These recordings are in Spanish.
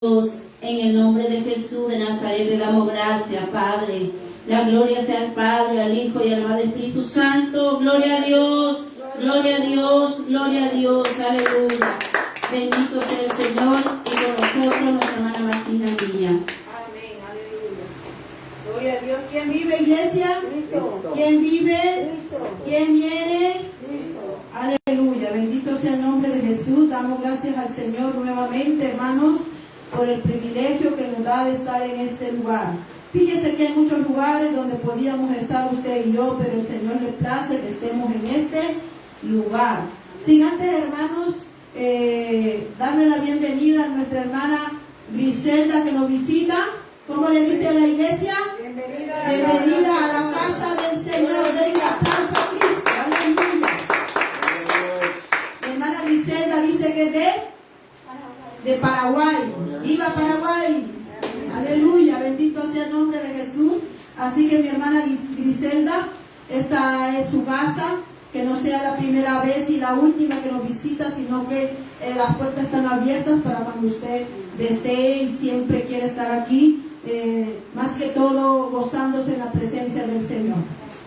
Dios, en el nombre de Jesús de Nazaret te damos gracias, Padre. La gloria sea al Padre, al Hijo y al amado Espíritu Santo. Gloria a Dios, gloria a Dios, gloria a Dios, aleluya. Bendito sea el Señor y con nosotros nuestra hermana Martina Villa. Amén, aleluya. Gloria a Dios. ¿Quién vive, iglesia? Cristo. ¿Quién vive? Cristo. ¿Quién viene? Cristo. Aleluya. Bendito sea el nombre de Jesús. Damos gracias al Señor nuevamente, hermanos, por el privilegio que nos da de estar en este lugar. Fíjese que hay muchos lugares donde podíamos estar usted y yo, pero el Señor le place que estemos en este lugar. Sin antes, hermanos, darle la bienvenida a nuestra hermana Griselda que nos visita. ¿Cómo le dice a la iglesia? Bienvenida a la casa del Señor. Denle un aplauso a Cristo. Aleluya. Mi hermana Griselda dice que es de Paraguay. ¡Viva Paraguay! Aleluya, bendito sea el nombre de Jesús. Así que mi hermana Griselda, esta es su casa, que no sea la primera vez y la última que nos visita, sino que las puertas están abiertas para cuando usted desee y siempre quiere estar aquí, más que todo gozándose en la presencia del Señor.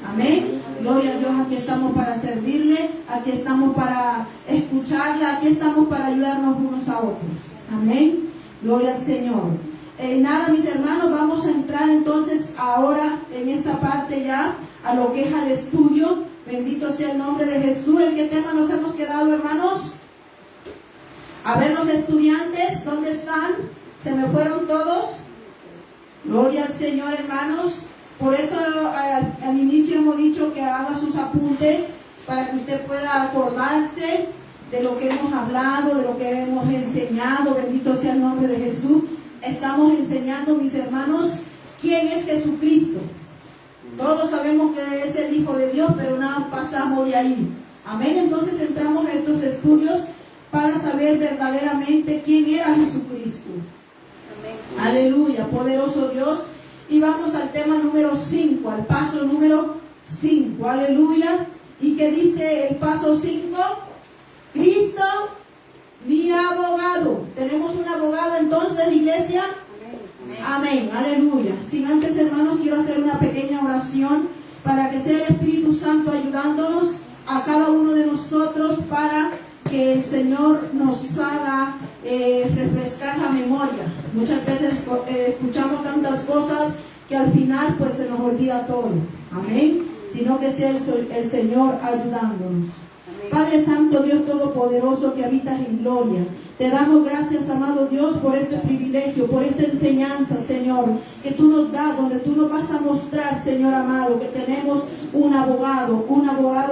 Amén. Gloria a Dios, aquí estamos para servirle, aquí estamos para escucharla, aquí estamos para ayudarnos unos a otros. Amén. Gloria al Señor. Nada, mis hermanos, vamos a entrar entonces ahora en esta parte ya a lo que es al estudio. Bendito sea el nombre de Jesús. ¿En qué tema nos hemos quedado, hermanos? A ver, los estudiantes, ¿dónde están? ¿Se me fueron todos? Gloria al Señor, hermanos. Por eso al inicio hemos dicho que haga sus apuntes para que usted pueda acordarse de lo que hemos hablado, de lo que hemos enseñado. Bendito sea el nombre de Jesús. Estamos enseñando, mis hermanos, quién es Jesucristo. Todos sabemos que es el Hijo de Dios, pero no pasamos de ahí. Amén. Entonces entramos a estos estudios para saber verdaderamente quién era Jesucristo. Amén. Aleluya, poderoso Dios. Y vamos al tema número 5, al paso número 5. Aleluya. ¿Y qué dice el paso 5? Cristo, mi abogado. Tenemos un abogado entonces, iglesia. Amén. Amén. Aleluya. Sin antes, hermanos, quiero hacer una pequeña oración para que sea el Espíritu Santo ayudándonos a cada uno de nosotros para que el Señor nos haga refrescar la memoria. Muchas veces escuchamos tantas cosas que al final pues se nos olvida todo. Amén. Sino que sea el Señor ayudándonos. Padre Santo, Dios Todopoderoso que habitas en gloria, te damos gracias, amado Dios, por este privilegio, por esta enseñanza, Señor, que tú nos das, donde tú nos vas a mostrar, Señor amado, que tenemos un abogado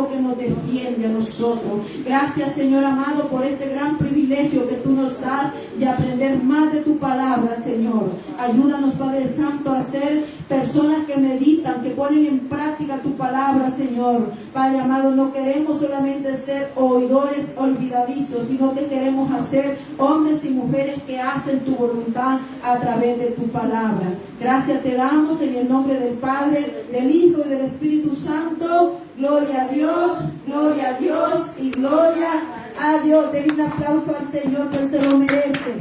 que nos defiende a nosotros. Gracias, Señor amado, por este gran privilegio que tú nos das de aprender más de tu palabra, Señor. Ayúdanos, Padre Santo, a ser personas que meditan, que ponen en práctica tu palabra, Señor. Padre amado, no queremos solamente ser oidores olvidadizos, sino que queremos hacer hombres y mujeres que hacen tu voluntad a través de tu palabra. Gracias te damos en el nombre del Padre, del Hijo y del Espíritu Santo. Gloria a Dios y gloria a Dios. Den un aplauso al Señor, que Él se lo merece.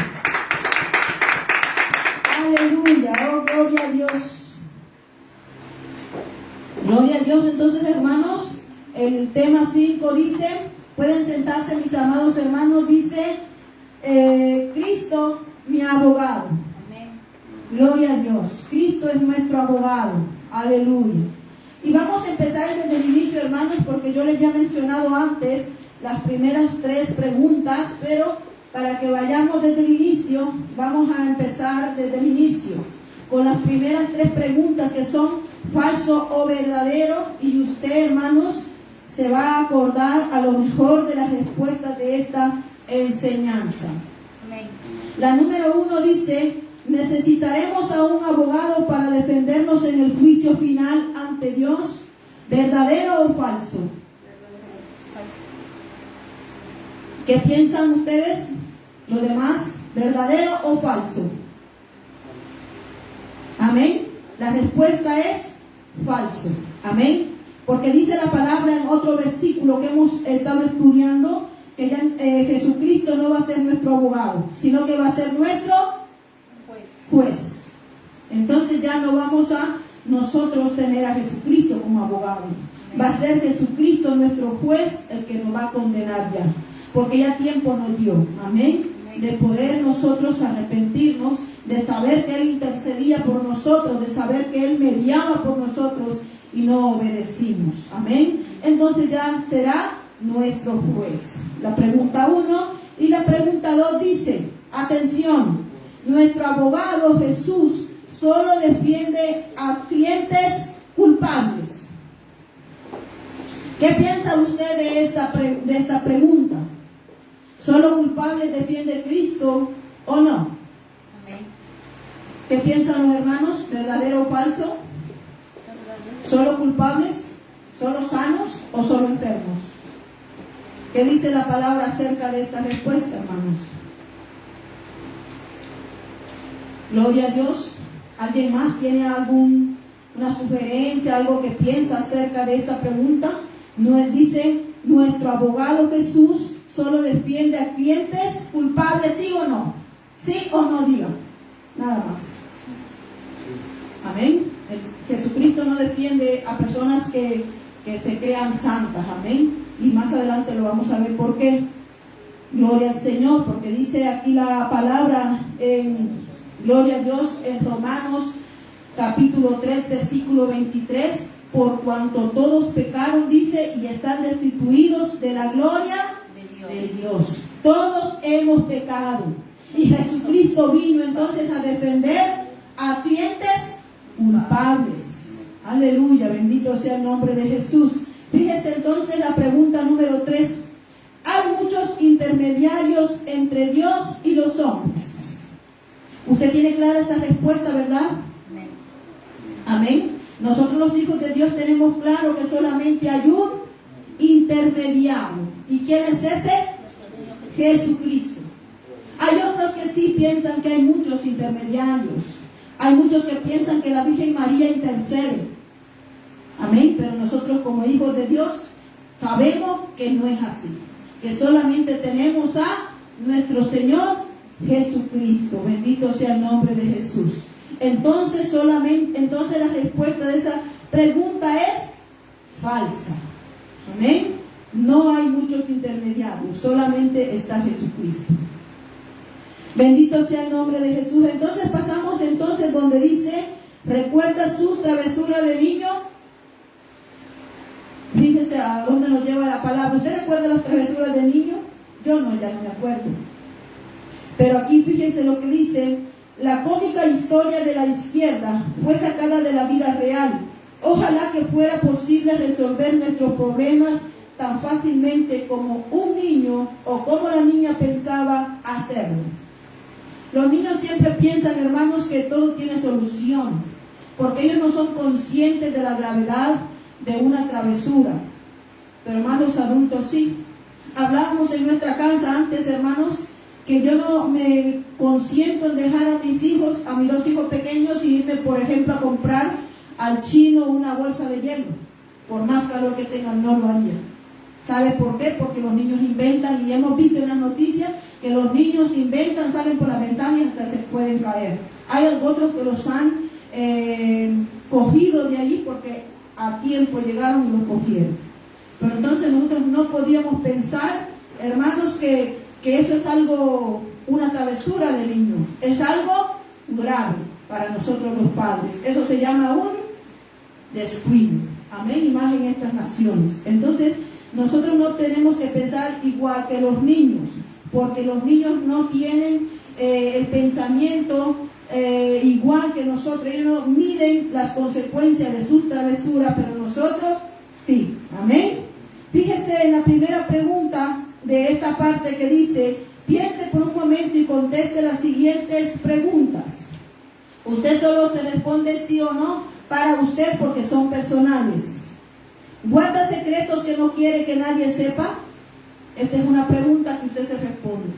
Aleluya, oh gloria a Dios. Gloria a Dios. Entonces, hermanos, el tema 5 dice, pueden sentarse mis amados hermanos, dice, Cristo mi abogado. Amén. Gloria a Dios. Cristo es nuestro abogado. Aleluya. Y vamos a empezar desde el inicio, hermanos, porque yo les había mencionado antes las primeras 3 preguntas, pero para que vayamos desde el inicio, vamos a empezar desde el inicio con las primeras 3 preguntas que son falso o verdadero, y usted, hermanos, se va a acordar a lo mejor de las respuestas de esta enseñanza. Amén. La número 1 dice, necesitaremos a un abogado para defendernos en el juicio final ante Dios. ¿Verdadero o falso? ¿Qué piensan ustedes? ¿Los demás? ¿Verdadero o falso? Amén. La respuesta es falso. Amén. Porque dice la palabra en otro versículo que hemos estado estudiando, que ya Jesucristo no va a ser nuestro abogado, sino que va a ser nuestro juez. Entonces ya no vamos a nosotros tener a Jesucristo como abogado. Va a ser Jesucristo nuestro juez el que nos va a condenar ya. Porque ya tiempo nos dio. Amén. De poder nosotros arrepentirnos, de saber que Él intercedía por nosotros, de saber que Él mediaba por nosotros y no obedecimos. Amén. Entonces ya será nuestro juez. La pregunta 1 y la pregunta 2 dice, atención, nuestro abogado Jesús solo defiende a clientes culpables. ¿Qué piensa usted de esta pregunta? ¿Solo culpables defiende Cristo o no? Amén. ¿Qué piensan los hermanos? ¿Verdadero o falso? ¿Solo culpables? ¿Solo sanos o solo enfermos? ¿Qué dice la palabra acerca de esta respuesta, hermanos? Gloria a Dios. ¿Alguien más tiene alguna sugerencia, algo que piensa acerca de esta pregunta? Dice, nuestro abogado Jesús solo defiende a clientes culpables, ¿sí o no? ¿Sí o no? Diga. Nada más. Amén. Jesucristo no defiende a personas que se crean santas. Amén. Y más adelante lo vamos a ver por qué. Gloria al Señor, porque dice aquí la palabra en gloria a Dios en Romanos capítulo 3 versículo 23, por cuanto todos pecaron, dice, y están destituidos de la gloria de Dios. Todos hemos pecado y Jesucristo vino entonces a defender a clientes culpables. Aleluya, bendito sea el nombre de Jesús. Fíjese entonces la pregunta número 3. Hay muchos intermediarios entre Dios y los hombres. Usted tiene clara esta respuesta, ¿verdad? Amén. Amén. Nosotros los hijos de Dios tenemos claro que solamente hay un intermediario. ¿Y quién es ese? Jesucristo. Hay otros que sí piensan que hay muchos intermediarios. Hay muchos que piensan que la Virgen María intercede. Amén. Pero nosotros como hijos de Dios sabemos que no es así. Que solamente tenemos a nuestro Señor Jesucristo. Bendito sea el nombre de Jesús. Entonces la respuesta de esa pregunta es falsa. Amén. No hay muchos intermediarios, solamente está Jesucristo. Bendito sea el nombre de Jesús. Entonces pasamos donde dice, ¿recuerda sus travesuras de niño? Fíjese a dónde nos lleva la palabra. ¿Usted recuerda las travesuras de niño? Yo no, ya no me acuerdo. Pero aquí fíjense lo que dice, la cómica historia de la izquierda fue sacada de la vida real. Ojalá que fuera posible resolver nuestros problemas tan fácilmente como un niño o como la niña pensaba hacerlo. Los niños siempre piensan, hermanos, que todo tiene solución, porque ellos no son conscientes de la gravedad de una travesura. Pero hermanos, los adultos sí. Hablábamos en nuestra casa antes, hermanos, que yo no me consiento en dejar a mis hijos, a mis dos hijos pequeños, y irme, por ejemplo, a comprar al chino una bolsa de hielo. Por más calor que tengan, no lo haría. ¿Sabe por qué? Porque los niños inventan, y hemos visto en las noticias que los niños inventan, salen por la ventana y hasta se pueden caer. Hay otros que los han cogido de allí porque a tiempo llegaron y los cogieron. Pero entonces nosotros no podíamos pensar, hermanos, que eso es algo, una travesura del niño. Es algo grave para nosotros los padres. Eso se llama un descuido. Amén, y más en estas naciones. Entonces, nosotros no tenemos que pensar igual que los niños, porque los niños no tienen el pensamiento igual que nosotros. Ellos no miden las consecuencias de sus travesuras, pero nosotros sí. Amén. Fíjese en la primera pregunta de esta parte que dice, piense por un momento y conteste las siguientes preguntas. Usted solo se responde sí o no para usted porque son personales. ¿Guarda secretos que no quiere que nadie sepa? Esta es una pregunta que usted se responde.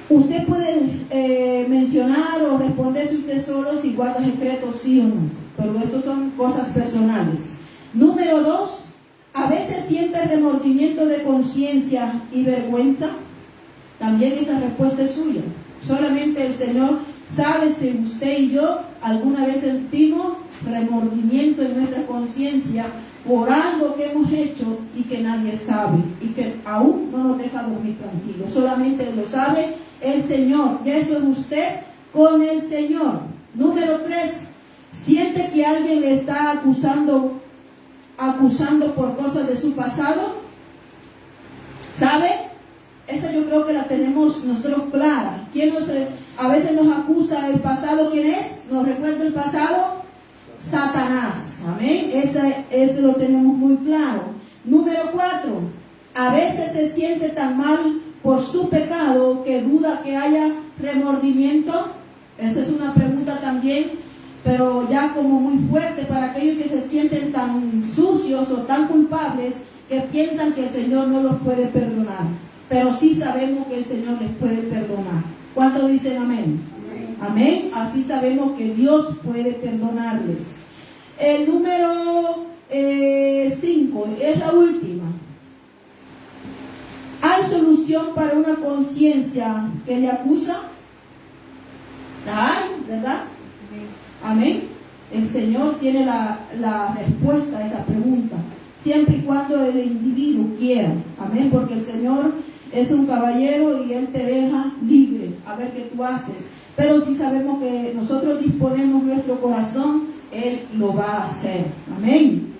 Usted puede mencionar o responderse usted solo si guarda secretos sí o no, pero estos son cosas personales. Número 2, a veces siente remordimiento de conciencia y vergüenza. También esa respuesta es suya. Solamente el Señor sabe si usted y yo alguna vez sentimos remordimiento en nuestra conciencia por algo que hemos hecho y que nadie sabe y que aún no nos deja dormir tranquilos. Solamente lo sabe el Señor. Y eso es usted con el Señor. Número 3, siente que alguien le está acusando por cosas de su pasado. ¿Sabe? Esa yo creo que la tenemos nosotros clara. ¿Quién a veces nos acusa el pasado? ¿Quién es? ¿Nos recuerda el pasado? Satanás. Amén. Eso lo tenemos muy claro. Número 4. A veces se siente tan mal por su pecado que duda que haya remordimiento. Esa es una pregunta también, pero ya como muy fuerte para aquellos que se sienten tan sucios o tan culpables que piensan que el Señor no los puede perdonar. Pero sí sabemos que el Señor les puede perdonar. ¿Cuántos dicen amén? Amén. Así sabemos que Dios puede perdonarles. El número 5 es la última. ¿Hay solución para una conciencia que le acusa? Hay, ¿verdad? Amén. El Señor tiene la respuesta a esa pregunta, siempre y cuando el individuo quiera. Amén. Porque el Señor es un caballero y Él te deja libre a ver qué tú haces. Pero si sabemos que nosotros disponemos nuestro corazón, Él lo va a hacer. Amén.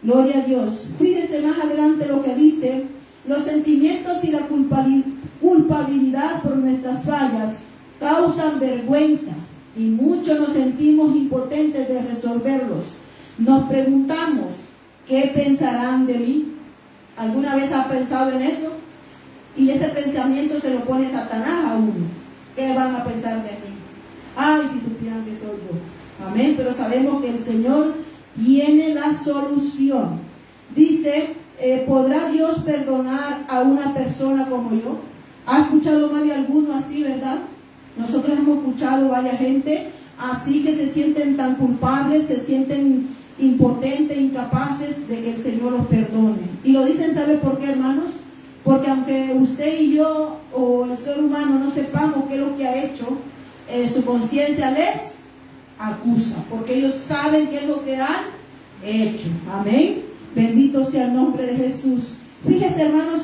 Gloria a Dios. Fíjense más adelante lo que dice: los sentimientos y la culpabilidad por nuestras fallas causan vergüenza y muchos nos sentimos impotentes de resolverlos. Nos preguntamos, ¿qué pensarán de mí? ¿Alguna vez ha pensado en eso? Y ese pensamiento se lo pone Satanás a uno. ¿Qué van a pensar de mí? Ay, si supieran que soy yo. Amén. Pero sabemos que el Señor tiene la solución. Dice, ¿podrá Dios perdonar a una persona como yo? ¿Ha escuchado más de alguno así, verdad? Nosotros hemos escuchado varias gente así que se sienten tan culpables, se sienten impotentes, incapaces de que el Señor los perdone. Y lo dicen, ¿sabe por qué, hermanos? Porque aunque usted y yo o el ser humano no sepamos qué es lo que ha hecho, su conciencia les acusa, porque ellos saben qué es lo que han hecho. Amén. Bendito sea el nombre de Jesús. Fíjense, hermanos,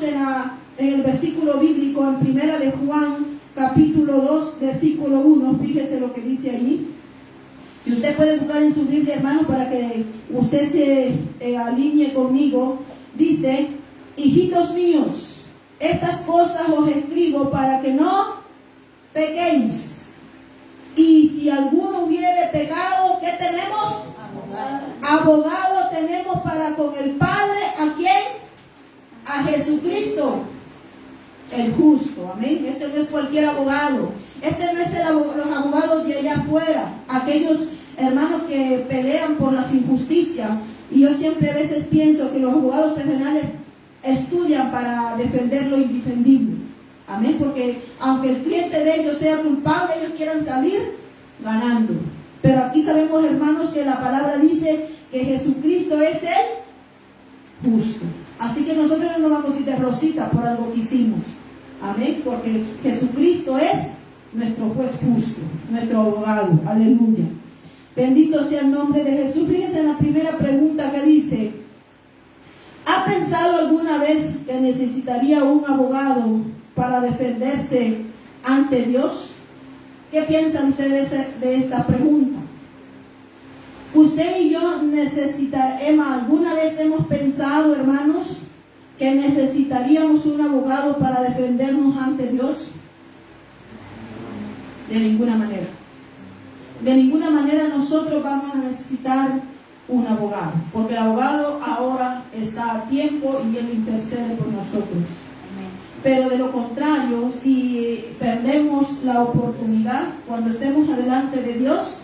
en el versículo bíblico en Primera de Juan, capítulo 2, versículo 1, fíjese lo que dice allí. Si usted puede buscar en su Biblia, hermano, para que usted se alinee conmigo, dice: hijitos míos, estas cosas os escribo para que no pequéis. Y si alguno hubiere pecado, ¿qué tenemos? Abogado tenemos para con el Padre. ¿A quién? A Jesucristo, el justo. Amén. Este no es cualquier abogado. Este no es los abogados de allá afuera, aquellos hermanos que pelean por las injusticias. Y yo siempre a veces pienso que los abogados terrenales estudian para defender lo indefendible. Amén. Porque aunque el cliente de ellos sea culpable, ellos quieran salir ganando. Pero aquí sabemos, hermanos, que la palabra dice que Jesucristo es el justo. Así que nosotros no nos vamos a ir de rosita por algo que hicimos. Amén. Porque Jesucristo es nuestro juez justo, nuestro abogado. Aleluya. Bendito sea el nombre de Jesús. Fíjense en la primera pregunta que dice: ¿ha pensado alguna vez que necesitaría un abogado para defenderse ante Dios? ¿Qué piensan ustedes de esta pregunta? Usted y yo ¿alguna vez hemos pensado, hermanos, que necesitaríamos un abogado para defendernos ante Dios? De ninguna manera. De ninguna manera nosotros vamos a necesitar un abogado, porque el abogado ahora está a tiempo y él intercede por nosotros. Pero de lo contrario, si perdemos la oportunidad, cuando estemos adelante de Dios,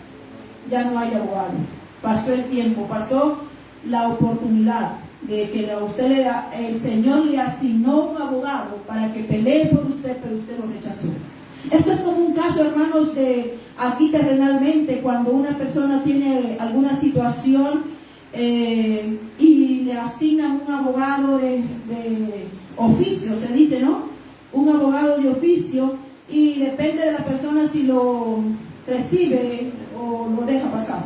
ya no hay abogado. Pasó el tiempo, pasó la oportunidad de que el Señor le asignó un abogado para que pelee por usted, pero usted lo rechazó. Esto es como un caso, hermanos, de aquí terrenalmente, cuando una persona tiene alguna situación y le asignan un abogado de oficio, se dice, ¿no? Un abogado de oficio, y depende de la persona si lo recibe o lo deja pasar.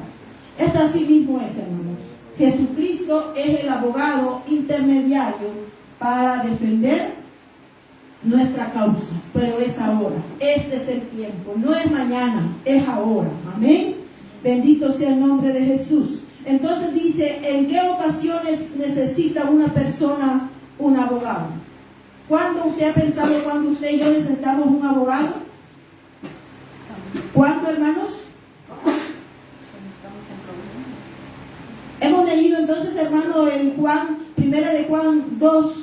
Esto así mismo es, hermanos. Jesucristo es el abogado intermediario para defender nuestra causa, pero es ahora. Este es el tiempo, no es mañana, es ahora. Amén. Bendito sea el nombre de Jesús. Entonces dice, ¿en qué ocasiones necesita una persona un abogado? ¿Cuándo usted ha pensado cuando usted y yo necesitamos un abogado? ¿Cuándo, hermanos? Hemos leído entonces, hermano, en Juan, primera de Juan 2,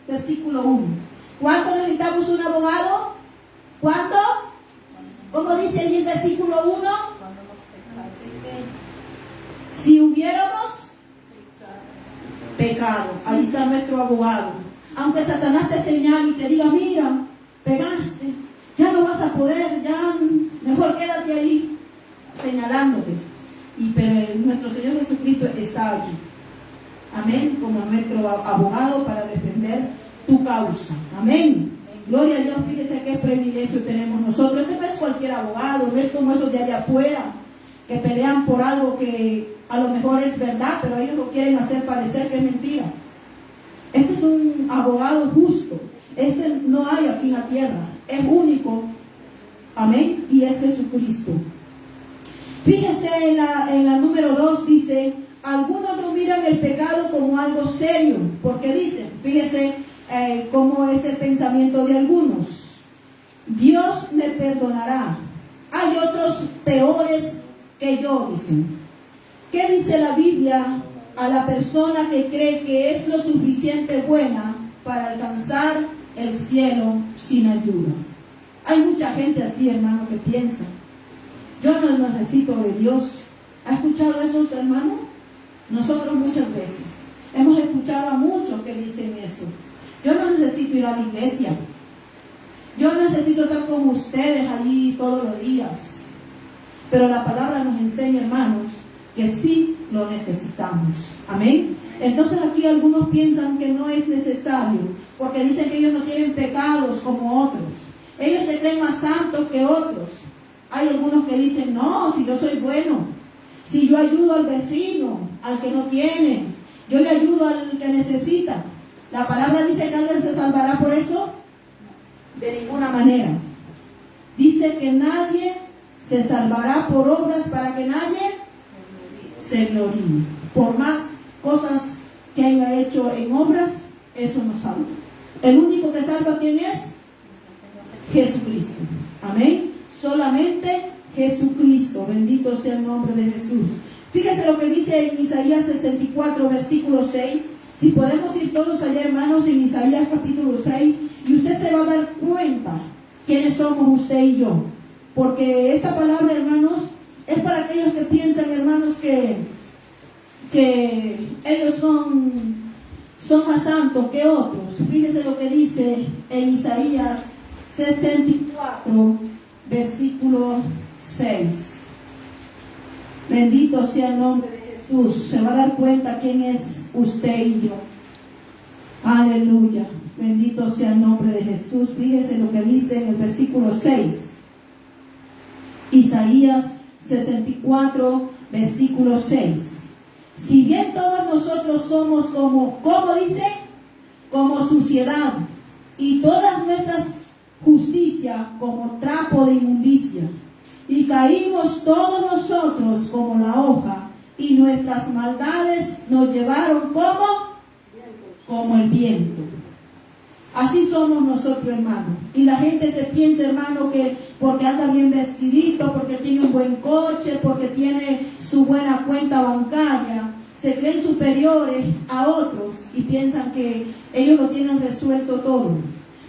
versículo 1. ¿Cuándo necesitamos un abogado? ¿Cuándo? ¿Cómo dice allí el versículo 1? Si hubiéramos pecado, ahí está nuestro abogado. Aunque Satanás te señale y te diga, mira, pegaste, ya no vas a poder, ya mejor quédate ahí, señalándote. Pero nuestro Señor Jesucristo está allí. Amén, como nuestro abogado para defender tu causa. Amén. Gloria a Dios, fíjese qué privilegio tenemos nosotros. Este no es cualquier abogado, no es como esos de allá afuera que pelean por algo que a lo mejor es verdad, pero ellos lo quieren hacer parecer que es mentira. Este es un abogado justo. Este no hay aquí en la tierra. Es único. Amén. Y es Jesucristo. Fíjese en la número 2, dice, algunos no miran el pecado como algo serio, porque dicen, fíjese cómo es el pensamiento de algunos. Dios me perdonará. Hay otros peores que yo, dicen. ¿Qué dice la Biblia a la persona que cree que es lo suficiente buena para alcanzar el cielo sin ayuda? Hay mucha gente así, hermano, que piensa, yo no necesito de Dios. ¿Ha escuchado eso, hermano? Nosotros muchas veces hemos escuchado a muchos que dicen eso. Yo no necesito ir a la iglesia. Yo necesito estar con ustedes allí todos los días. Pero la palabra nos enseña, hermanos, que sí lo necesitamos. Amén. Entonces aquí algunos piensan que no es necesario, porque dicen que ellos no tienen pecados como otros. Ellos se creen más santos que otros. Hay algunos que dicen, no, si yo soy bueno, si yo ayudo al vecino, al que no tiene, yo le ayudo al que necesita. La palabra dice que alguien se salvará por eso. De ninguna manera. Dice que nadie se salvará por obras para que nadie se gloríe. Por más cosas que haya hecho en obras, eso no salva. El único que salva, ¿quién es? Jesucristo. Amén. Solamente Jesucristo. Bendito sea el nombre de Jesús. Fíjese lo que dice en Isaías 64, versículo 6. Si podemos ir todos allá, hermanos, en Isaías capítulo 6, y usted se va a dar cuenta quiénes somos usted y yo. Porque esta palabra, hermanos, es para aquellos que piensan, hermanos, que ellos son más santos que otros. Fíjese lo que dice en Isaías 64, versículo 6. Bendito sea el nombre de Jesús. Se va a dar cuenta quién es usted y yo. Aleluya. Bendito sea el nombre de Jesús. Fíjese lo que dice en el versículo 6. Isaías 64, versículo 6. Si bien todos nosotros somos como dice, como suciedad, y todas nuestras justicia como trapo de inmundicia, y caímos todos nosotros como la hoja, y nuestras maldades nos llevaron como el viento. Así somos nosotros, hermano. Y la gente se piensa, hermano, que porque anda bien vestidito, porque tiene un buen coche, porque tiene su buena cuenta bancaria, se creen superiores a otros y piensan que ellos lo tienen resuelto todo.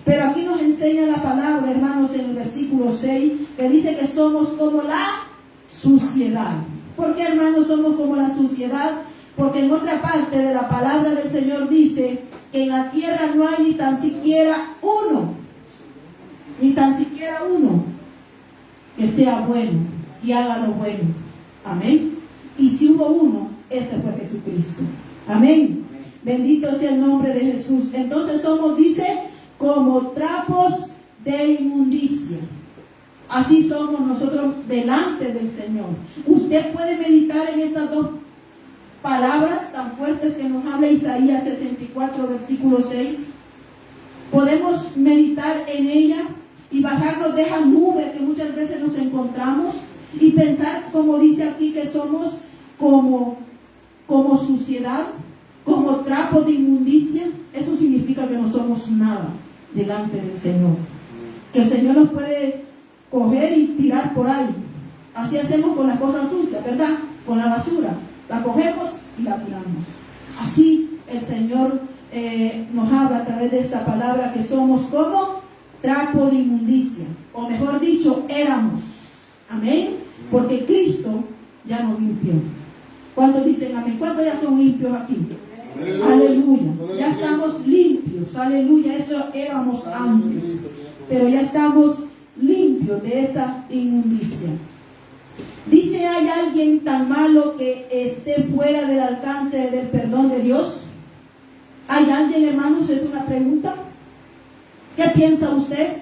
Pero aquí nos enseña la palabra, hermanos, en el versículo 6, que dice que somos como la suciedad. ¿Por qué, hermanos, somos como la suciedad? Porque en otra parte de la palabra del Señor dice que en la tierra no hay ni tan siquiera uno que sea bueno y haga lo bueno. Amén. Y si hubo uno, este fue Jesucristo. Amén. Bendito sea el nombre de Jesús. Entonces somos, dice, como trapos de inmundicia. Así somos nosotros delante del Señor. Usted puede meditar en estas dos palabras tan fuertes que nos habla Isaías 64, versículo 6. Podemos meditar en ella y bajarnos de esa nube que muchas veces nos encontramos y pensar, como dice aquí, que somos como suciedad, como trapo de inmundicia. Eso significa que no somos nada delante del Señor. Que el Señor nos puede coger y tirar por ahí. Así hacemos con las cosas sucias, ¿verdad? Con la basura. La cogemos y la tiramos. Así el Señor nos habla a través de esta palabra que somos como trapo de inmundicia. O mejor dicho, éramos. Amén. Porque Cristo ya nos limpió. ¿Cuántos dicen amén? ¿Cuántos ya son limpios aquí? Aleluya. Ya estamos limpios. Aleluya. Eso éramos antes. Pero ya estamos limpios de esta inmundicia. Dice, ¿hay alguien tan malo que esté fuera del alcance del perdón de Dios? ¿Hay alguien, hermanos? Es una pregunta. ¿Qué piensa usted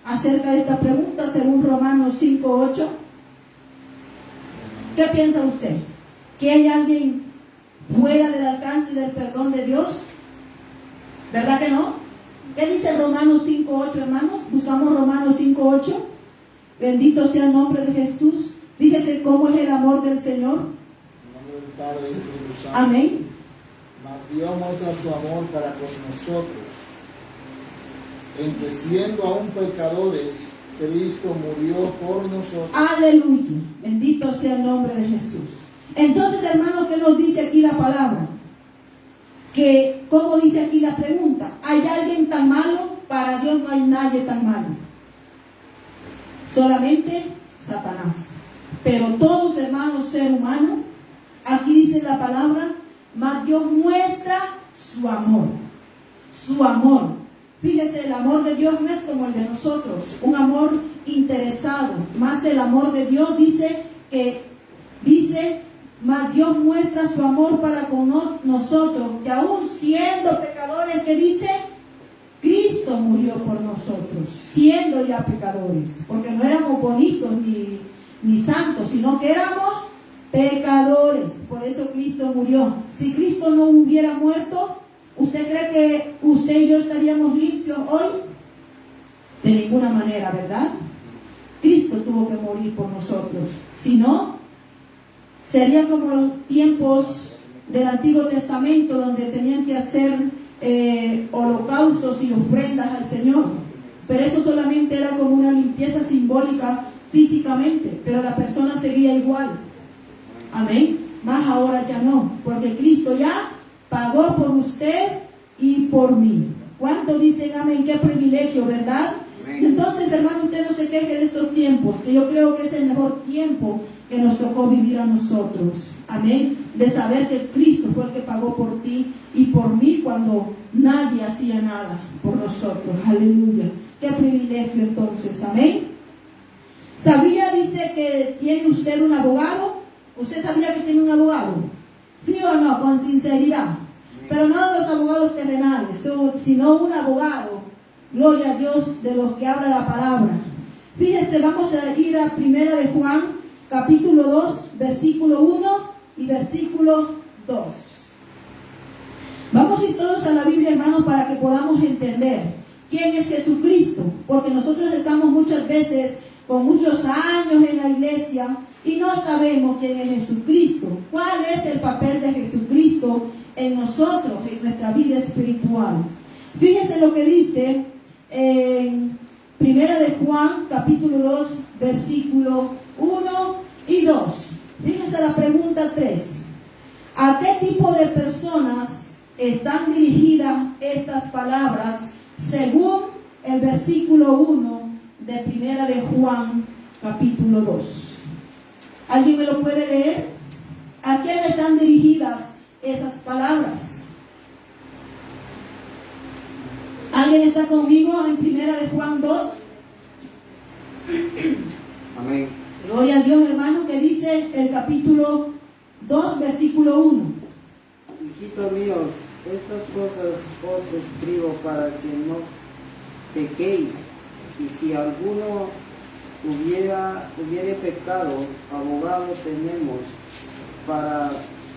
acerca de esta pregunta según Romanos 5:8? ¿Qué piensa usted? ¿Que hay alguien fuera del alcance del perdón de Dios? ¿Verdad que no? ¿Qué dice Romanos 5:8, hermanos? Buscamos Romanos 5:8. Bendito sea el nombre de Jesús. Fíjese cómo es el amor del Señor. En nombre del Padre y del Espíritu Santo. Amén. Mas Dios muestra su amor para con nosotros, en que siendo aún pecadores, Cristo murió por nosotros. Aleluya. Bendito sea el nombre de Jesús. Entonces, hermanos, ¿qué nos dice aquí la palabra? Que, ¿cómo dice aquí la pregunta? ¿Hay alguien tan malo? Para Dios no hay nadie tan malo. Solamente Satanás. Pero todos, hermanos, ser humano, aquí dice la palabra, mas Dios muestra su amor. Su amor. Fíjese, el amor de Dios no es como el de nosotros, un amor interesado. Más el amor de Dios dice, mas Dios muestra su amor para con nosotros, que aún siendo pecadores, que dice, Cristo murió por nosotros, siendo ya pecadores, porque no éramos bonitos ni santos, sino que éramos pecadores. Por eso Cristo murió. Si Cristo no hubiera muerto, ¿usted cree que usted y yo estaríamos limpios hoy? De ninguna manera, ¿verdad? Cristo tuvo que morir por nosotros. Si no, sería como los tiempos del Antiguo Testamento, donde tenían que hacer holocaustos y ofrendas al Señor. Pero eso solamente era como una limpieza simbólica físicamente, pero la persona seguía igual. Amén. Más ahora ya no, porque Cristo ya pagó por usted y por mí. ¿Cuántos dicen amén? Qué privilegio, ¿verdad? Amén. Entonces, hermano, usted no se queje de estos tiempos, que yo creo que es el mejor tiempo que nos tocó vivir a nosotros. Amén. De saber que Cristo fue el que pagó por ti y por mí cuando nadie hacía nada por nosotros. Aleluya. Qué privilegio entonces. Amén. ¿Sabía, dice, que tiene usted un abogado? ¿Usted sabía que tiene un abogado? ¿Sí o no? Con sinceridad. Pero no de los abogados terrenales, sino un abogado, gloria a Dios, de los que habla la palabra. Fíjense, vamos a ir a 1 de Juan, capítulo 2, versículo 1 y versículo 2. Vamos a ir todos a la Biblia, hermanos, para que podamos entender quién es Jesucristo. Porque nosotros estamos muchas veces con muchos años en la iglesia y no sabemos quién es Jesucristo. ¿Cuál es el papel de Jesucristo en nosotros, en nuestra vida espiritual? Fíjense lo que dice en 1 de Juan, capítulo 2, versículo 1 y 2. Fíjense la pregunta 3. ¿A qué tipo de personas están dirigidas estas palabras según el versículo 1 de 1 de Juan, capítulo 2? ¿Alguien me lo puede leer? ¿A quién están dirigidas esas palabras? ¿Alguien está conmigo en 1 de Juan 2? Amén. Gloria a Dios, hermano, que dice el capítulo 2, versículo 1. Hijitos míos, estas cosas os escribo para que no pequéis, y si alguno hubiere pecado, abogado tenemos para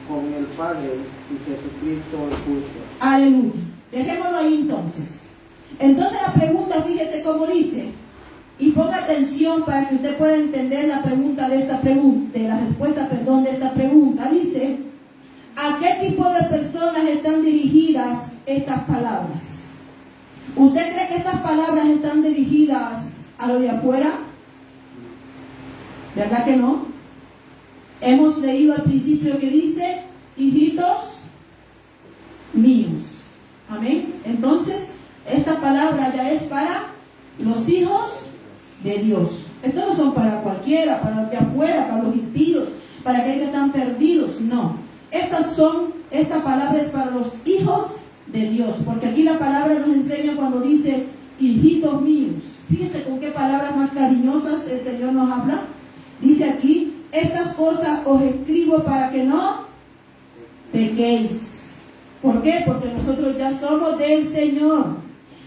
con el Padre y Jesucristo el justo. Aleluya. Dejémoslo ahí entonces. Entonces la pregunta, fíjese cómo dice, y ponga atención para que usted pueda entender la pregunta de esta pregunta, de la respuesta, perdón, de esta pregunta. Dice, ¿a qué tipo de personas están dirigidas estas palabras? ¿Usted cree que estas palabras están dirigidas a lo de afuera? ¿Verdad que no? Hemos leído al principio que dice, hijitos míos. Amén. Entonces, esta palabra ya es para los hijos de Dios. Estos no son para cualquiera, para los de afuera, para los impíos, para aquellos que están perdidos. No. Esta palabra es para los hijos de Dios. Porque aquí la palabra nos enseña cuando dice, hijitos míos. Fíjense con qué palabras más cariñosas el Señor nos habla. Dice aquí, estas cosas os escribo para que no pequéis. ¿Por qué? Porque nosotros ya somos del Señor.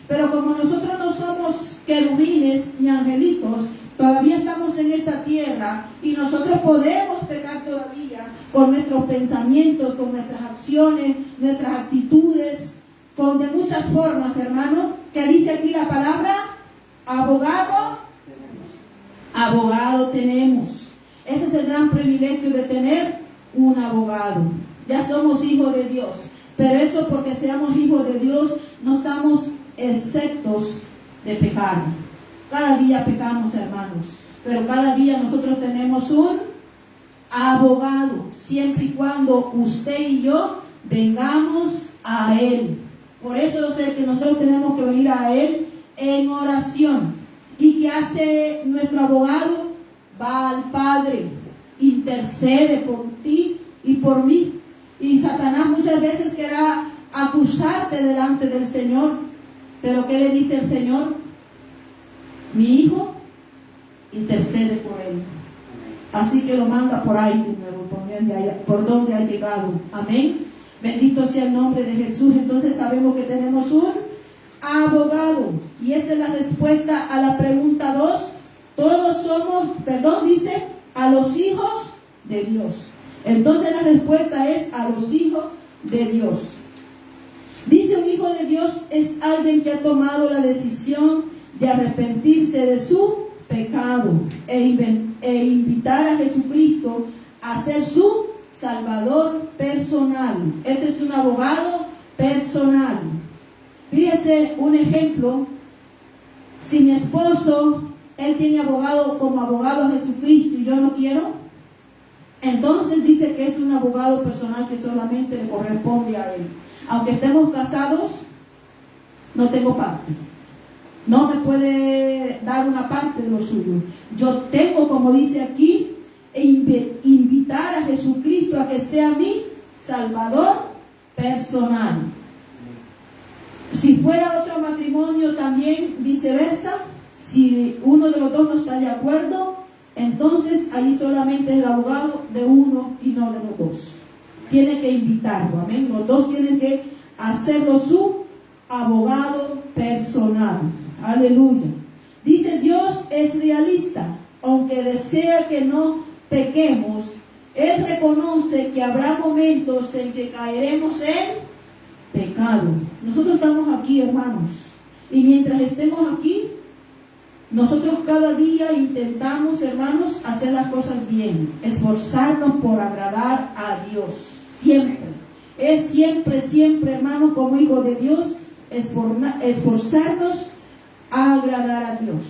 Pero como nosotros no somos querubines ni angelitos, todavía estamos en esta tierra y nosotros podemos pecar todavía con nuestros pensamientos, con nuestras acciones, nuestras actitudes, con de muchas formas, hermano. ¿Qué dice aquí la palabra? Abogado. Abogado tenemos. Ese es el gran privilegio de tener un abogado. Ya somos hijos de Dios. Pero eso porque seamos hijos de Dios, no estamos exceptos de pecar. Cada día pecamos, hermanos. Pero cada día nosotros tenemos un abogado. Siempre y cuando usted y yo vengamos a Él. Por eso es el que nosotros tenemos que venir a Él en oración. ¿Y qué hace nuestro abogado? Va al Padre, intercede por ti y por mí. Y Satanás muchas veces querrá acusarte delante del Señor. Pero ¿qué le dice el Señor? Mi hijo intercede por él. Así que lo manda por ahí de nuevo, por donde ha llegado. Amén. Bendito sea el nombre de Jesús. Entonces sabemos que tenemos un abogado. Y esta es la respuesta a la pregunta 2. Todos somos, dice, a los hijos de Dios. Entonces la respuesta es a los hijos de Dios. Dice, un hijo de Dios es alguien que ha tomado la decisión de arrepentirse de su pecado e invitar a Jesucristo a ser su Salvador personal. Este es un abogado personal. Fíjese un ejemplo. Si mi esposo, él tiene abogado como abogado a Jesucristo y yo no quiero, entonces dice que es un abogado personal que solamente le corresponde a él. Aunque estemos casados, no tengo parte. No me puede dar una parte de lo suyo. Yo tengo, como dice aquí, invitar a Jesucristo a que sea mi Salvador personal. Si fuera otro matrimonio también viceversa, si uno de los dos no está de acuerdo, entonces ahí solamente es el abogado de uno y no de los dos. Tiene que invitarlo, amén. Los dos tienen que hacerlo su abogado personal. Aleluya. Dice, Dios es realista. Aunque desea que no pequemos, Él reconoce que habrá momentos en que caeremos en pecado. Nosotros estamos aquí, hermanos. Y mientras estemos aquí, nosotros cada día intentamos, hermanos, hacer las cosas bien. Esforzarnos por agradar a Dios. Siempre. Es siempre, hermanos, como hijos de Dios, esforzarnos a agradar a Dios.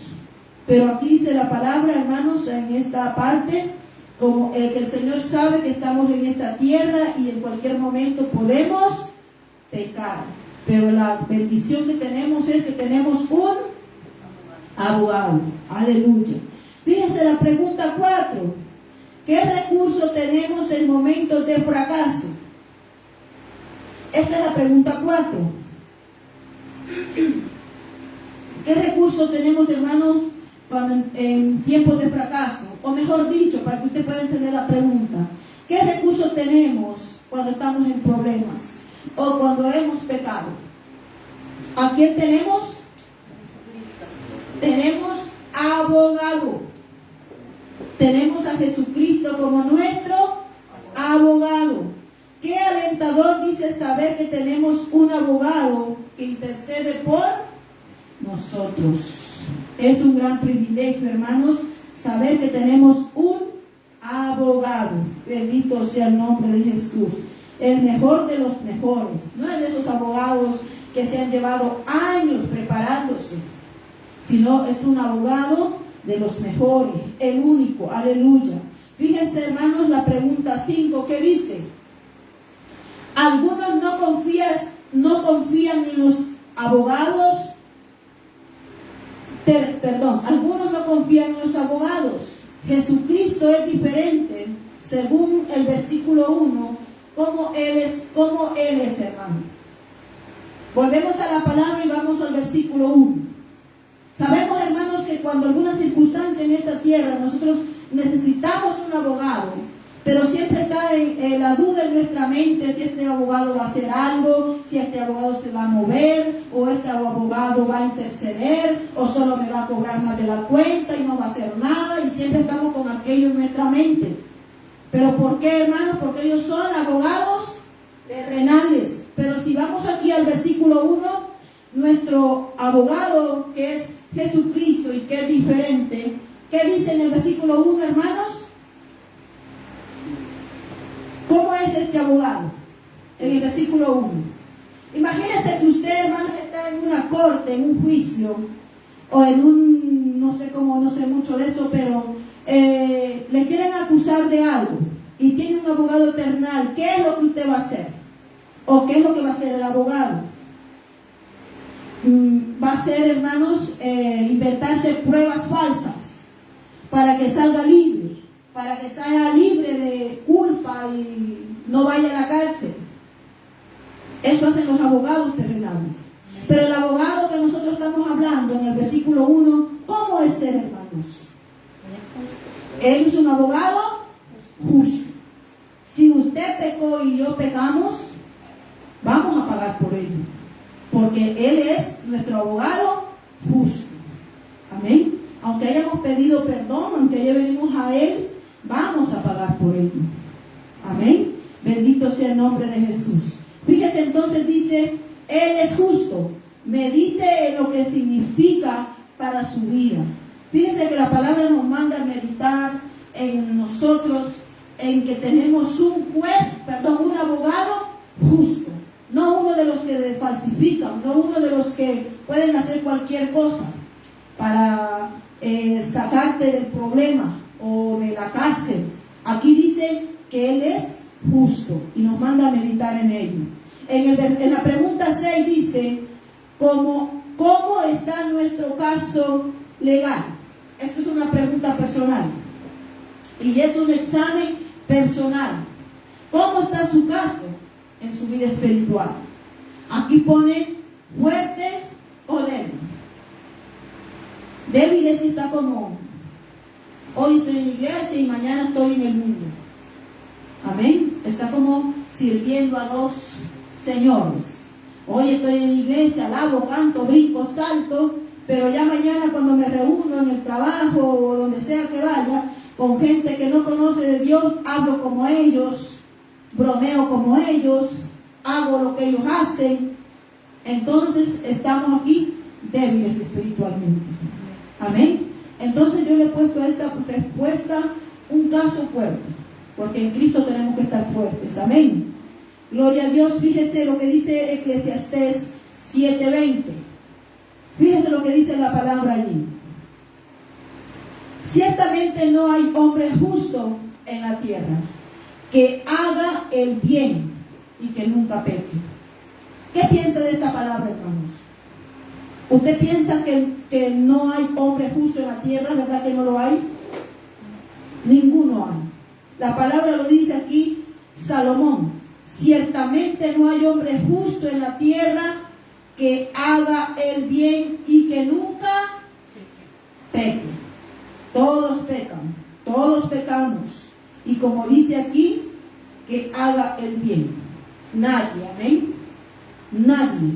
Pero aquí dice la palabra, hermanos, en esta parte, como el que el Señor sabe que estamos en esta tierra y en cualquier momento podemos pecar. Pero la bendición que tenemos es que tenemos un abogado. Aleluya. Fíjense la pregunta 4. ¿Qué recurso tenemos en momentos de fracaso? Esta es la pregunta 4. ¿Qué recurso tenemos, hermanos, cuando en tiempos de fracaso? O mejor dicho, para que usted pueda entender la pregunta, ¿qué recurso tenemos cuando estamos en problemas o cuando hemos pecado? ¿A quién tenemos? Tenemos abogado. Tenemos a Jesucristo como nuestro abogado. Qué alentador dice saber que tenemos un abogado que intercede por nosotros. Es un gran privilegio, hermanos, saber que tenemos un abogado. Bendito sea el nombre de Jesús. El mejor de los mejores. No es de esos abogados que se han llevado años preparándose, sino es un abogado de los mejores, el único. Aleluya. Fíjense, hermanos, la pregunta 5, ¿qué dice? Algunos no confían en los abogados. Algunos no confían en los abogados. Jesucristo es diferente, según el versículo 1, como Él es, hermano. Volvemos a la palabra y vamos al versículo 1. Sabemos, hermanos, que cuando alguna circunstancia en esta tierra nosotros necesitamos un abogado, pero siempre está la duda en nuestra mente si este abogado va a hacer algo, si este abogado se va a mover, o este abogado va a interceder, o solo me va a cobrar más de la cuenta y no va a hacer nada, y siempre estamos con aquello en nuestra mente. ¿Pero por qué, hermanos? Porque ellos son abogados terrenales. Pero si vamos aquí al versículo 1, nuestro abogado, que es Jesucristo y que es diferente, ¿qué dice en el versículo 1, hermanos? ¿Cómo es este abogado? En el versículo 1. Imagínese que usted, hermano, está en una corte, en un juicio, o en un, no sé mucho de eso, pero le quieren acusar de algo y tiene un abogado terrenal. ¿Qué es lo que usted va a hacer? ¿O qué es lo que va a hacer el abogado? Va a hacer, hermanos, inventarse pruebas falsas para que salga libre, para que salga libre de culpa y no vaya a la cárcel. Eso hacen los abogados terrenales. Pero el abogado que nosotros estamos hablando en el versículo 1, ¿cómo es él, hermanos? Él es un abogado justo. Si usted pecó y yo pecamos, vamos a pagar por ello, porque Él es nuestro abogado justo. Amén. Aunque hayamos pedido perdón, aunque ya venimos a Él, vamos a pagar por ello. Amén. Bendito sea el nombre de Jesús. Fíjese, entonces dice, Él es justo. Medite en lo que significa para su vida. Fíjese que la palabra nos manda a meditar en nosotros, en que tenemos un abogado justo. No uno de los que falsifican, no uno de los que pueden hacer cualquier cosa para sacarte del problema o de la cárcel. Aquí dice que Él es justo y nos manda a meditar en ello. En la pregunta 6 dice, ¿cómo está nuestro caso legal? Esto es una pregunta personal y es un examen personal. ¿Cómo está su caso en su vida espiritual? Aquí pone fuerte o débil. Débil es que está como, hoy estoy en la iglesia y mañana estoy en el mundo. Amén. Está como sirviendo a dos señores. Hoy estoy en la iglesia, alabo, canto, brinco, salto, pero ya mañana cuando me reúno en el trabajo o donde sea que vaya, con gente que no conoce de Dios, hablo como ellos, bromeo como ellos, hago lo que ellos hacen. Entonces estamos aquí débiles espiritualmente. Amén. Entonces yo le he puesto a esta respuesta un caso fuerte, porque en Cristo tenemos que estar fuertes. Amén. Gloria a Dios. Fíjese lo que dice Eclesiastés 7:20. Fíjese lo que dice la palabra allí. Ciertamente no hay hombre justo en la tierra que haga el bien y que nunca peque. ¿Qué piensa de esta palabra, hermanos? ¿Usted piensa que no hay hombre justo en la tierra? ¿Verdad que no lo hay? Ninguno hay. La palabra lo dice aquí Salomón. Ciertamente no hay hombre justo en la tierra que haga el bien y que nunca peque. Todos pecan, todos pecamos. Y como dice aquí, que haga el bien. Nadie, amén. Nadie.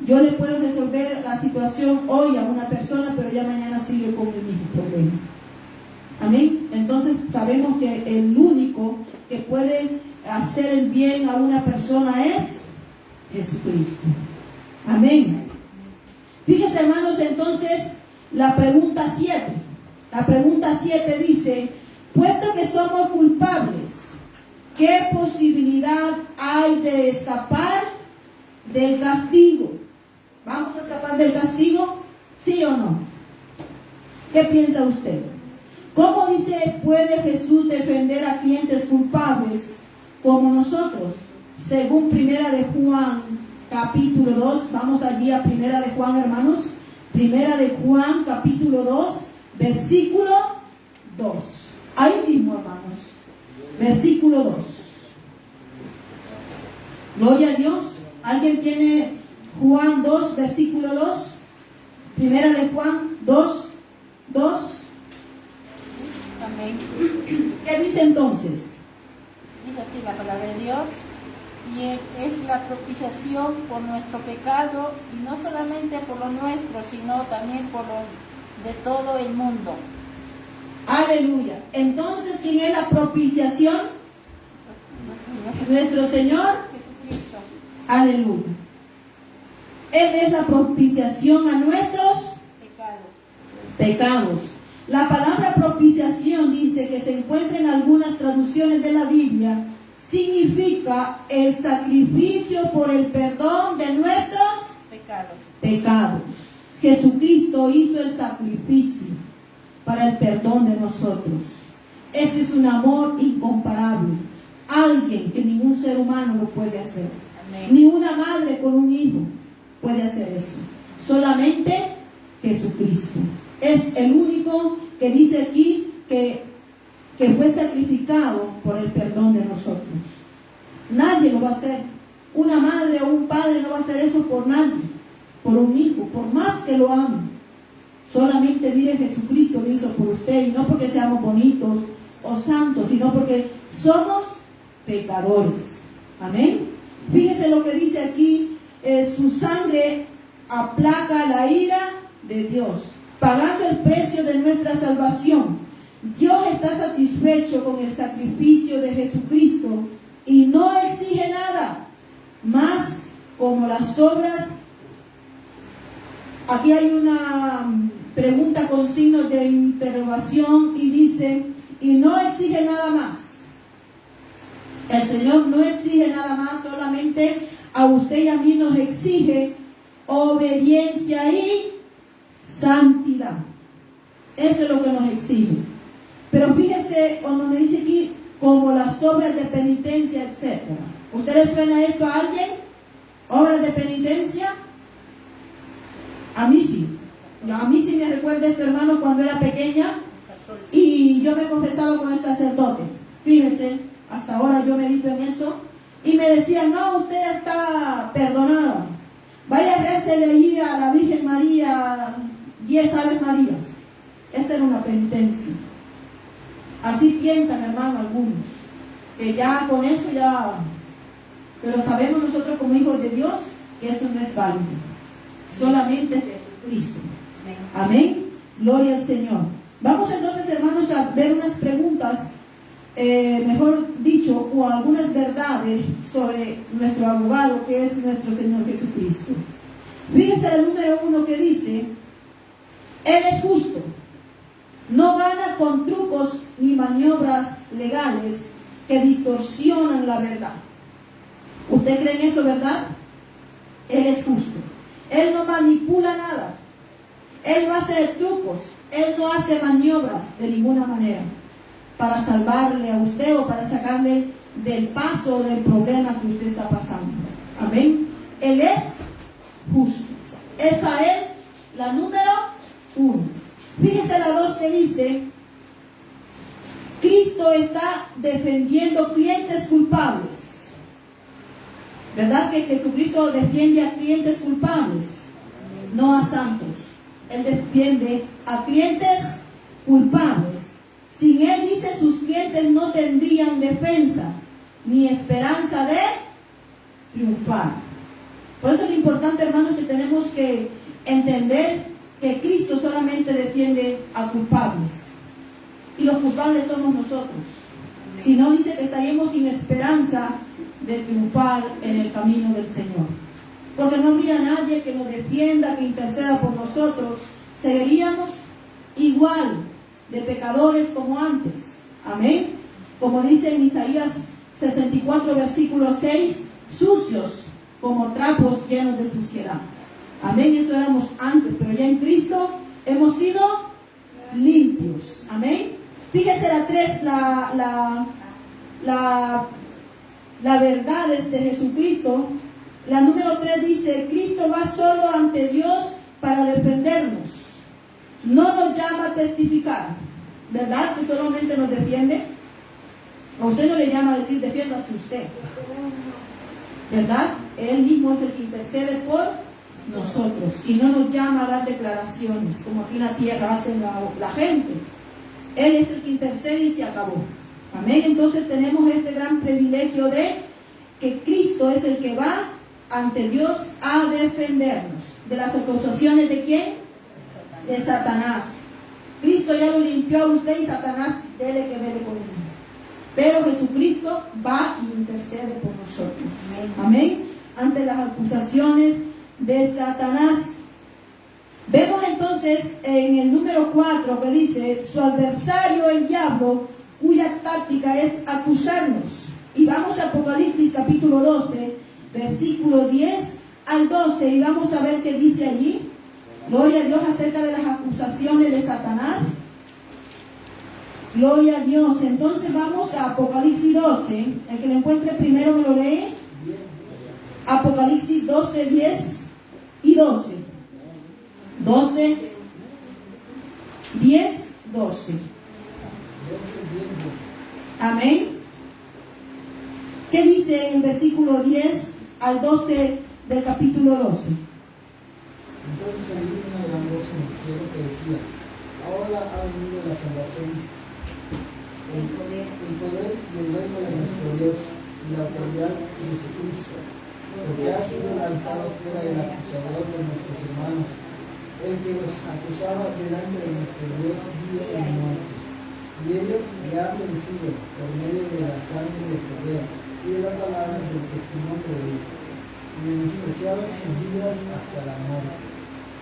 Yo le puedo resolver la situación hoy a una persona, pero ya mañana sigue con el mismo problema. Amén. Entonces sabemos que el único que puede hacer el bien a una persona es Jesucristo. Amén. Fíjense, hermanos, entonces la pregunta 7. La pregunta 7 dice: puesto que somos culpables, ¿qué posibilidad hay de escapar del castigo? ¿Vamos a escapar del castigo? ¿Sí o no? ¿Qué piensa usted? ¿Cómo dice puede Jesús defender a clientes culpables como nosotros? Según Primera de Juan, capítulo 2. Vamos allí a Primera de Juan, hermanos. Primera de Juan, capítulo 2, versículo 2. Ahí mismo, hermanos. Versículo 2. Gloria a Dios. ¿Alguien tiene Juan 2, versículo 2? Primera de Juan 2, 2. Amén. ¿Qué dice entonces? Dice así la palabra de Dios, y es la propiciación por nuestro pecado, y no solamente por lo nuestro, sino también por los de todo el mundo. Aleluya. Entonces, ¿quién es la propiciación? Nuestro Señor Jesucristo. Aleluya. Él es la propiciación a nuestros pecados. La palabra propiciación dice que se encuentra en algunas traducciones de la Biblia. Significa el sacrificio por el perdón de nuestros pecados. Jesucristo hizo el sacrificio para el perdón de nosotros. Ese es un amor incomparable. Alguien que ningún ser humano lo puede hacer. Amén. Ni una madre con un hijo puede hacer eso. Solamente Jesucristo. Es el único que dice aquí que fue sacrificado por el perdón de nosotros. Nadie lo va a hacer. Una madre o un padre no va a hacer eso por nadie, por un hijo, por más que lo ame. Solamente mire, Jesucristo lo hizo por usted, y no porque seamos bonitos o santos, sino porque somos pecadores. Amén. Fíjese lo que dice aquí: su sangre aplaca la ira de Dios, pagando el precio de nuestra salvación. Dios está satisfecho con el sacrificio de Jesucristo y no exige nada más, como las obras. Aquí hay una pregunta con signos de interrogación y dice: y no exige nada más. El Señor no exige nada más, solamente a usted y a mí nos exige obediencia y santidad. Eso es lo que nos exige. Pero fíjese cuando me dice aquí, como las obras de penitencia, etc. ¿Ustedes suena esto a alguien? ¿Obras de penitencia? A mí sí. A mí sí me recuerda esto, hermano, cuando era pequeña y yo me confesaba con el sacerdote. Fíjese, hasta ahora yo medito en eso. Y me decían: no, usted está perdonada. Vaya a récele ir a la Virgen María 10 Aves Marías. Esa era una penitencia. Así piensan, hermano, algunos, que ya con eso ya. Pero sabemos nosotros como hijos de Dios que eso no es válido. Solamente Jesucristo. Amén. Gloria al Señor. Vamos entonces, hermanos, a ver unas preguntas, mejor dicho, o algunas verdades sobre nuestro abogado, que es nuestro Señor Jesucristo. Fíjense el número 1 que dice: Él es justo. No gana con trucos ni maniobras legales que distorsionan la verdad. ¿Usted cree en eso, verdad? Él es justo. Él no manipula nada. Él no hace trucos. Él no hace maniobras de ninguna manera para salvarle a usted o para sacarle del paso o del problema que usted está pasando. Amén. Él es justo. Es a Él la número 1. Fíjese la 2 que dice: Cristo está defendiendo clientes culpables. ¿Verdad que Jesucristo defiende a clientes culpables? No a santos. Él defiende a clientes culpables. Sin Él, dice, sus clientes no tendrían defensa ni esperanza de triunfar. Por eso es lo importante, hermanos, que tenemos que entender que Cristo solamente defiende a culpables y los culpables somos nosotros. Si no, dice que estaríamos sin esperanza de triunfar en el camino del Señor. Porque no habría nadie que nos defienda, que interceda por nosotros. Seguiríamos igual de pecadores como antes. Amén. Como dice en Isaías 64, versículo 6, sucios como trapos llenos de suciedad. Amén. Eso éramos antes, pero ya en Cristo hemos sido limpios. Amén. Fíjese la 3, la verdad de Jesucristo. La número 3 dice: Cristo va solo ante Dios para defendernos. No nos llama a testificar. ¿Verdad que solamente nos defiende? A usted no le llama a decir defiéndase usted. ¿Verdad? Él mismo es el que intercede por nosotros y no nos llama a dar declaraciones como aquí en la tierra hacen la gente. Él es el que intercede y se acabó. Amén. Entonces tenemos este gran privilegio de que Cristo es el que va ante Dios a defendernos de las acusaciones de ¿quién? De Satanás. Cristo ya lo limpió a usted y Satanás dele que dele con él. Pero Jesucristo va y intercede por nosotros. Amén. Ante las acusaciones de Satanás. Vemos entonces en el número 4 que dice: su adversario el diablo, cuya táctica es acusarnos. Y vamos a Apocalipsis capítulo 12, versículo 10 al 12, y vamos a ver qué dice allí. Gloria a Dios acerca de las acusaciones de Satanás. Gloria a Dios. Entonces vamos a Apocalipsis 12. El que lo encuentre primero me lo lee. Apocalipsis 12, 10 y 12. 12, 10, 12. Amén. ¿Qué dice en el versículo 10 al 12 del capítulo 12? Entonces oí una gran voz en el cielo que decía: ahora ha venido la salvación, el poder y el reino de nuestro Dios y la autoridad de Jesucristo, porque ha sido lanzado fuera del acusador de nuestros hermanos, el que los acusaba delante de nuestro Dios día y noche. Y ellos le han vencido por medio de la sangre del Cordero y de la palabra del testimonio de Dios, y menospreciaron sus vidas hasta la muerte.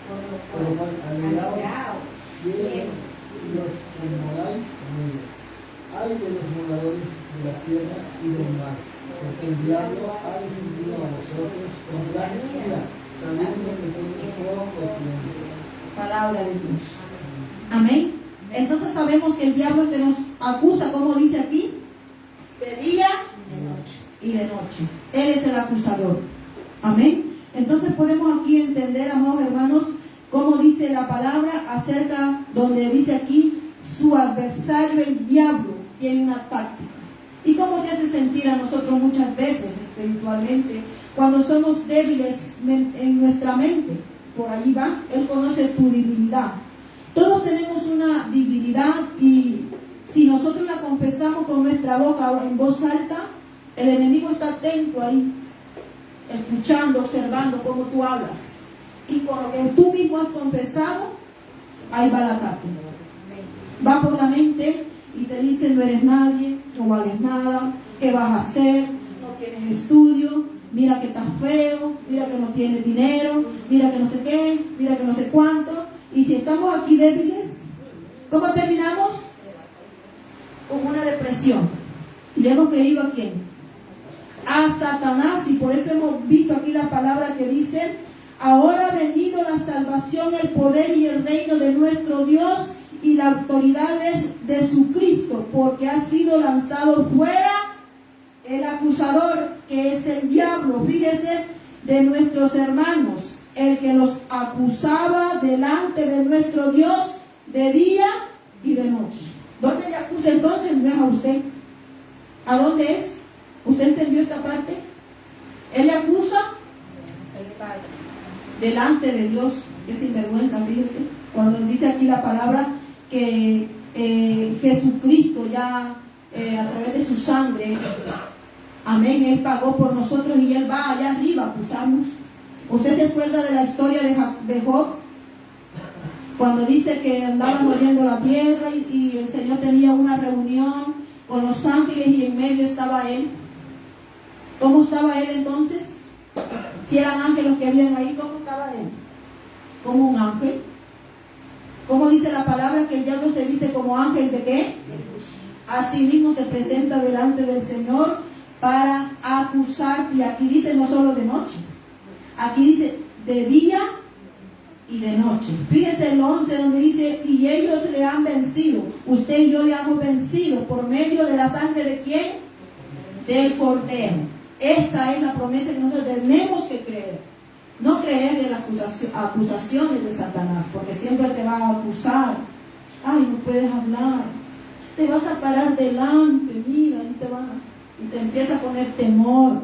Por lo cual, alegraos, ciegos, y los que moráis en ellos. Ay de los moradores de la tierra y del mar, porque el diablo ha descendido a vosotros con gran ira, sabiendo que tiene poco tiempo. Palabra de Dios. Amén. Entonces sabemos que el diablo es que nos acusa, como dice aquí, de día y de noche. Él es el acusador. Amén. Entonces podemos aquí entender, amados hermanos, cómo dice la palabra acerca, donde dice aquí, su adversario el diablo tiene una táctica. ¿Y cómo te hace sentir a nosotros muchas veces espiritualmente cuando somos débiles en nuestra mente? Por allí va, Él conoce tu debilidad. Todos tenemos una debilidad y si nosotros la confesamos con nuestra boca en voz alta, el enemigo está atento ahí, escuchando, observando cómo tú hablas. Y con lo que tú mismo has confesado, ahí va el ataque. Va por la mente y te dice: no eres nadie, no vales nada, ¿qué vas a hacer? No tienes estudio, mira que estás feo, mira que no tienes dinero, mira que no sé qué, mira que no sé cuánto. Y si estamos aquí débiles, ¿cómo terminamos? Con una depresión. ¿Y le hemos creído a quién? A Satanás. Y por eso hemos visto aquí la palabra que dice: ahora ha venido la salvación, el poder y el reino de nuestro Dios y la autoridad de su Cristo, porque ha sido lanzado fuera el acusador, que es el diablo, fíjese, de nuestros hermanos, el que los acusaba delante de nuestro Dios de día y de noche. ¿Dónde le acusa entonces? No es a usted. ¿A dónde es? ¿Usted entendió esta parte? Él le acusa delante de Dios. Qué sinvergüenza, fíjese. Cuando dice aquí la palabra que Jesucristo ya a través de su sangre, amén, Él pagó por nosotros y Él va allá arriba a acusarnos. ¿Usted se acuerda de la historia de Job? Cuando dice que andaban moviendo la tierra y el Señor tenía una reunión con los ángeles y en medio estaba Él. ¿Cómo estaba Él entonces? Si eran ángeles que habían ahí, ¿cómo estaba Él? Como un ángel. ¿Cómo dice la palabra que el diablo se viste como ángel de qué? Así mismo se presenta delante del Señor para acusar. Y aquí dice no solo de noche, aquí dice de día y de noche. Fíjese el 11 donde dice, y ellos le han vencido. Usted y yo le hemos vencido por medio de la sangre de ¿quién? Del Cordero. Esa es la promesa que nosotros tenemos que creer. No creer en las acusaciones de Satanás, porque siempre te va a acusar. Ay, no puedes hablar. Te vas a parar delante, mira, y te empieza a poner temor,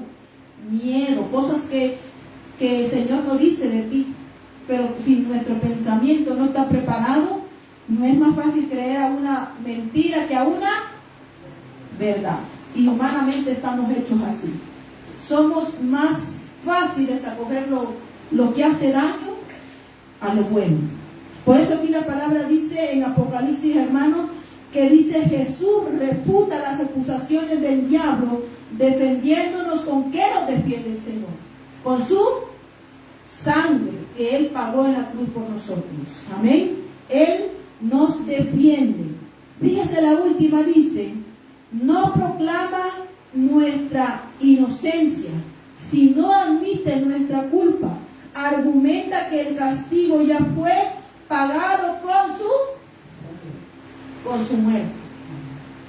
miedo, cosas que el Señor no dice de ti. Pero si nuestro pensamiento no está preparado, no es más fácil creer a una mentira que a una verdad. Y humanamente estamos hechos así. Somos más fáciles a coger lo que hace daño a lo bueno. Por eso aquí la palabra dice en Apocalipsis, hermano, que dice Jesús refuta las acusaciones del diablo, defendiéndonos. ¿Con qué nos defiende el Señor? Con su sangre que Él pagó en la cruz por nosotros. Amén. Él nos defiende. Fíjese la última, dice, no proclama nuestra inocencia, si no admite nuestra culpa, argumenta que el castigo ya fue pagado con su muerte.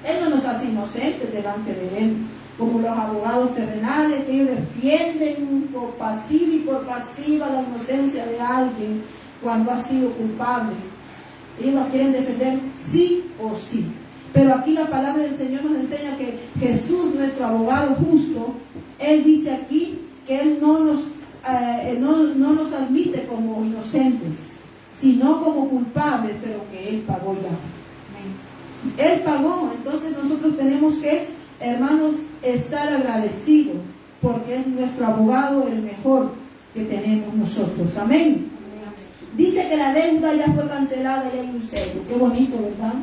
Él no nos hace inocentes delante de Él, como los abogados terrenales, que ellos defienden por pasiva y por pasiva la inocencia de alguien cuando ha sido culpable. Ellos lo quieren defender sí o sí. Pero aquí la palabra del Señor nos enseña que Jesús, nuestro abogado justo, Él dice aquí que Él no nos admite como inocentes, sino como culpables, pero que Él pagó ya. Él pagó. Entonces nosotros tenemos que, hermanos, estar agradecidos, porque es nuestro abogado el mejor que tenemos nosotros. Amén. Dice que la deuda ya fue cancelada y hay un sello. Qué bonito, ¿verdad?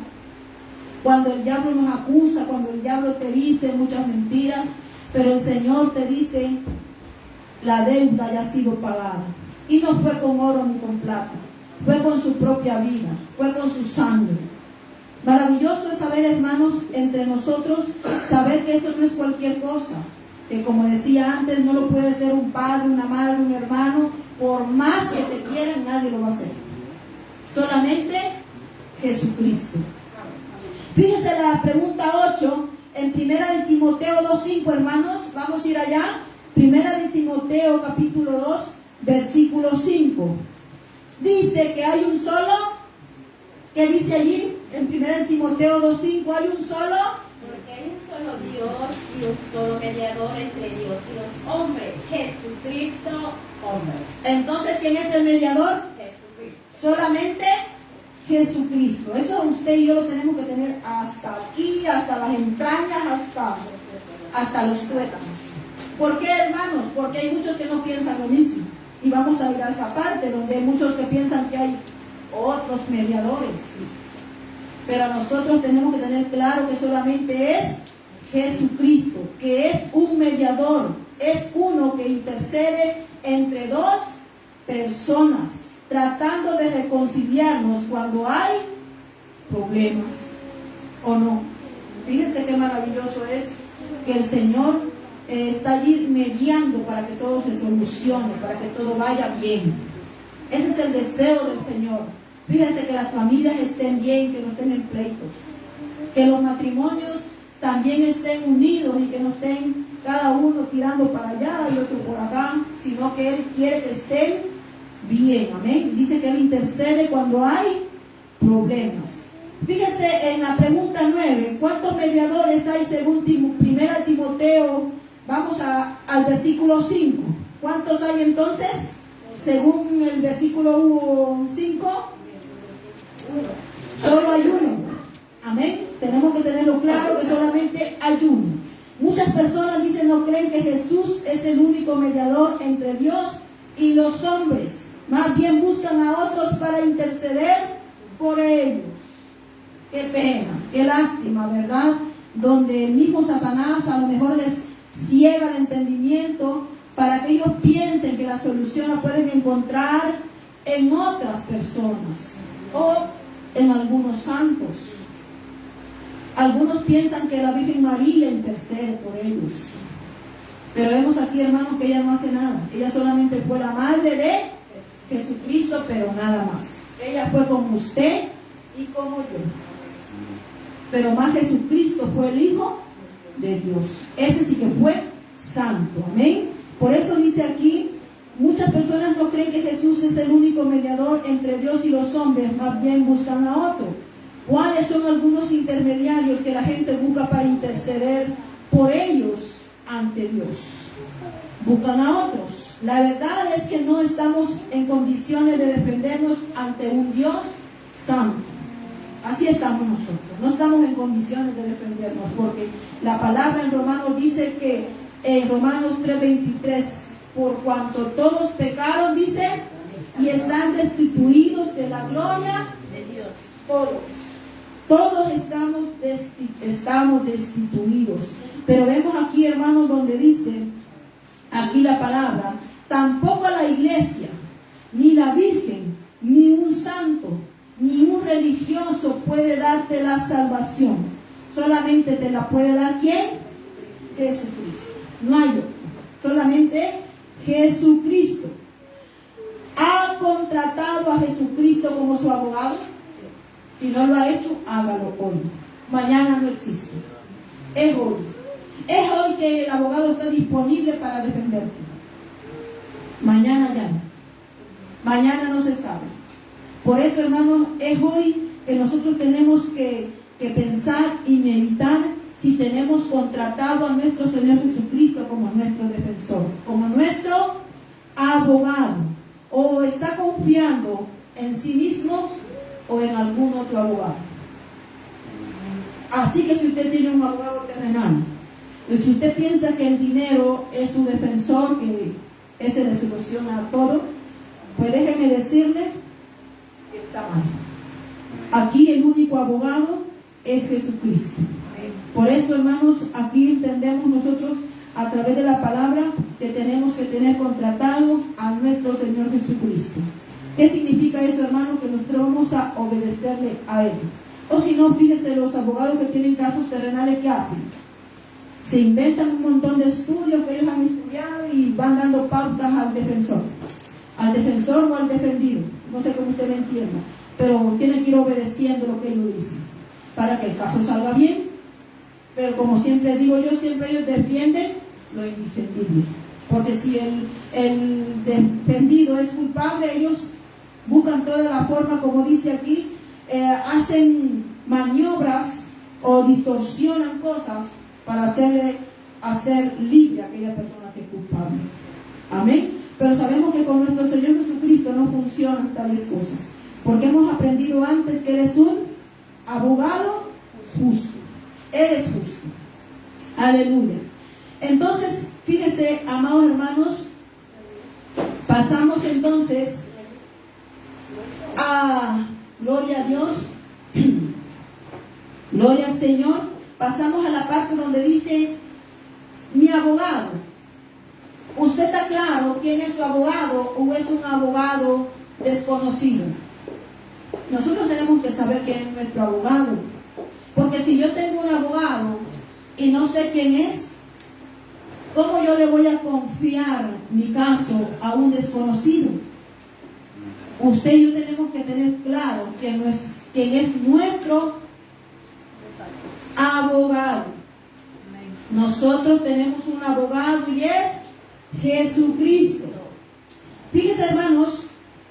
Cuando el diablo nos acusa, cuando el diablo te dice muchas mentiras, pero el Señor te dice, la deuda ya ha sido pagada. Y no fue con oro ni con plata, fue con su propia vida, fue con su sangre. Maravilloso es saber, hermanos, entre nosotros, saber que eso no es cualquier cosa. Que como decía antes, no lo puede ser un padre, una madre, un hermano. Por más que te quieran, nadie lo va a hacer. Solamente Jesucristo. Fíjese la pregunta 8, en 1 de Timoteo 2:5, hermanos, vamos a ir allá. 1 de Timoteo capítulo 2, versículo 5. Dice que hay un solo, ¿qué dice allí? En 1 de Timoteo 2:5, hay un solo. Porque hay un solo Dios y un solo mediador entre Dios y los hombres, Jesucristo, hombre. Entonces, ¿quién es el mediador? Jesucristo. Solamente Jesucristo. Eso usted y yo lo tenemos que tener hasta aquí, hasta las entrañas, hasta los tuétanos. ¿Por qué, hermanos? Porque hay muchos que no piensan lo mismo. Y vamos a ir a esa parte donde hay muchos que piensan que hay otros mediadores. Pero nosotros tenemos que tener claro que solamente es Jesucristo, que es un mediador, es uno que intercede entre dos personas, tratando de reconciliarnos cuando hay problemas, ¿o no? Fíjense qué maravilloso es que el Señor está allí mediando para que todo se solucione, para que todo vaya bien. Ese es el deseo del Señor. Fíjense que las familias estén bien, que no estén en pleitos, que los matrimonios también estén unidos y que no estén cada uno tirando para allá y otro por acá, sino que Él quiere que estén bien. Amén. Dice que Él intercede cuando hay problemas. Fíjese en la pregunta 9, ¿cuántos mediadores hay según 1 Timoteo? Vamos al versículo 5. ¿Cuántos hay entonces? Según el versículo 5, solo hay uno. Amén. Tenemos que tenerlo claro que solamente hay uno. Muchas personas dicen no creen que Jesús es el único mediador entre Dios y los hombres. Más bien buscan a otros para interceder por ellos. Qué pena, qué lástima, ¿verdad? Donde el mismo Satanás a lo mejor les ciega el entendimiento para que ellos piensen que la solución la pueden encontrar en otras personas o en algunos santos. Algunos piensan que la Virgen María intercede por ellos. Pero vemos aquí, hermanos, que ella no hace nada. Ella solamente fue la madre de Jesucristo, pero nada más. Ella fue como usted y como yo. Pero más Jesucristo fue el Hijo de Dios. Ese sí que fue santo. Amén. Por eso dice aquí, muchas personas no creen que Jesús es el único mediador entre Dios y los hombres, más bien buscan a otro. ¿Cuáles son algunos intermediarios que la gente busca para interceder por ellos ante Dios? Buscan a otros. La verdad es que no estamos en condiciones de defendernos ante un Dios santo. Así estamos nosotros. No estamos en condiciones de defendernos porque la palabra en Romanos dice que en Romanos 3:23, por cuanto todos pecaron, dice, y están destituidos de la gloria De Dios. Todos estamos destituidos. Pero vemos aquí, hermanos, donde dice, aquí la palabra, tampoco la iglesia, ni la Virgen, ni un santo, ni un religioso puede darte la salvación. Solamente te la puede dar ¿quién? Jesucristo. No hay otro. Solamente Jesucristo. ¿Ha contratado a Jesucristo como su abogado? Si no lo ha hecho, hágalo hoy. Mañana no existe. Es hoy. Es hoy que el abogado está disponible para defenderte. Mañana ya no. Mañana no se sabe. Por eso, hermanos, es hoy que nosotros tenemos que pensar y meditar si tenemos contratado a nuestro Señor Jesucristo como nuestro defensor, como nuestro abogado, o está confiando en sí mismo o en algún otro abogado. Así que si usted tiene un abogado terrenal, y si usted piensa que el dinero es su defensor, que ese le soluciona todo, pues déjeme decirle que está mal. Aquí el único abogado es Jesucristo. Por eso, hermanos, aquí entendemos nosotros a través de la palabra que tenemos que tener contratado a nuestro Señor Jesucristo. ¿Qué significa eso, hermano? Que nosotros vamos a obedecerle a Él. O si no, fíjese, los abogados que tienen casos terrenales, ¿qué hacen? Se inventan un montón de estudios que ellos han estudiado y van dando pautas al defensor o al defendido. No sé cómo usted lo entienda, pero tienen que ir obedeciendo lo que ellos dicen para que el caso salga bien. Pero como siempre digo yo, siempre ellos defienden lo indefendible. Porque si el defendido es culpable, ellos buscan toda la forma, como dice aquí, hacen maniobras o distorsionan cosas para hacer libre a aquella persona que es culpable. Amén. Pero sabemos que con nuestro Señor Jesucristo no funcionan tales cosas, porque hemos aprendido antes que Él es un abogado justo. Él es justo. Aleluya. Entonces, fíjese, amados hermanos, pasamos entonces a gloria a Dios, gloria al Señor. Pasamos a la parte donde dice mi abogado. ¿Usted está claro quién es su abogado o es un abogado desconocido? Nosotros tenemos que saber quién es nuestro abogado. Porque si yo tengo un abogado y no sé quién es, ¿cómo yo le voy a confiar mi caso a un desconocido? Usted y yo tenemos que tener claro quién es nuestro abogado. Nosotros tenemos un abogado y es Jesucristo. Fíjense, hermanos,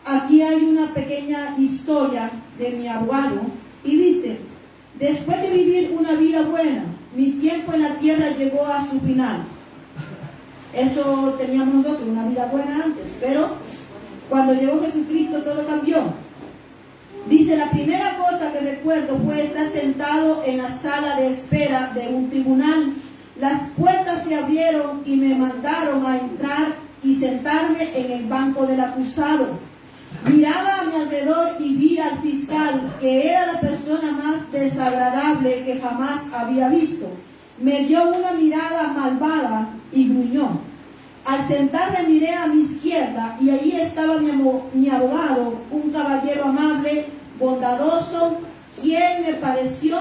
aquí hay una pequeña historia de mi abogado y dice: después de vivir una vida buena, mi tiempo en la tierra llegó a su final. Eso teníamos nosotros, una vida buena antes, pero cuando llegó Jesucristo todo cambió. Dice, la primera cosa que recuerdo fue estar sentado en la sala de espera de un tribunal. Las puertas se abrieron y me mandaron a entrar y sentarme en el banco del acusado. Miraba a mi alrededor y vi al fiscal, que era la persona más desagradable que jamás había visto. Me dio una mirada malvada y gruñó. Al sentarme miré a mi izquierda y allí estaba mi abogado, un caballero amable, bondadoso, quien me pareció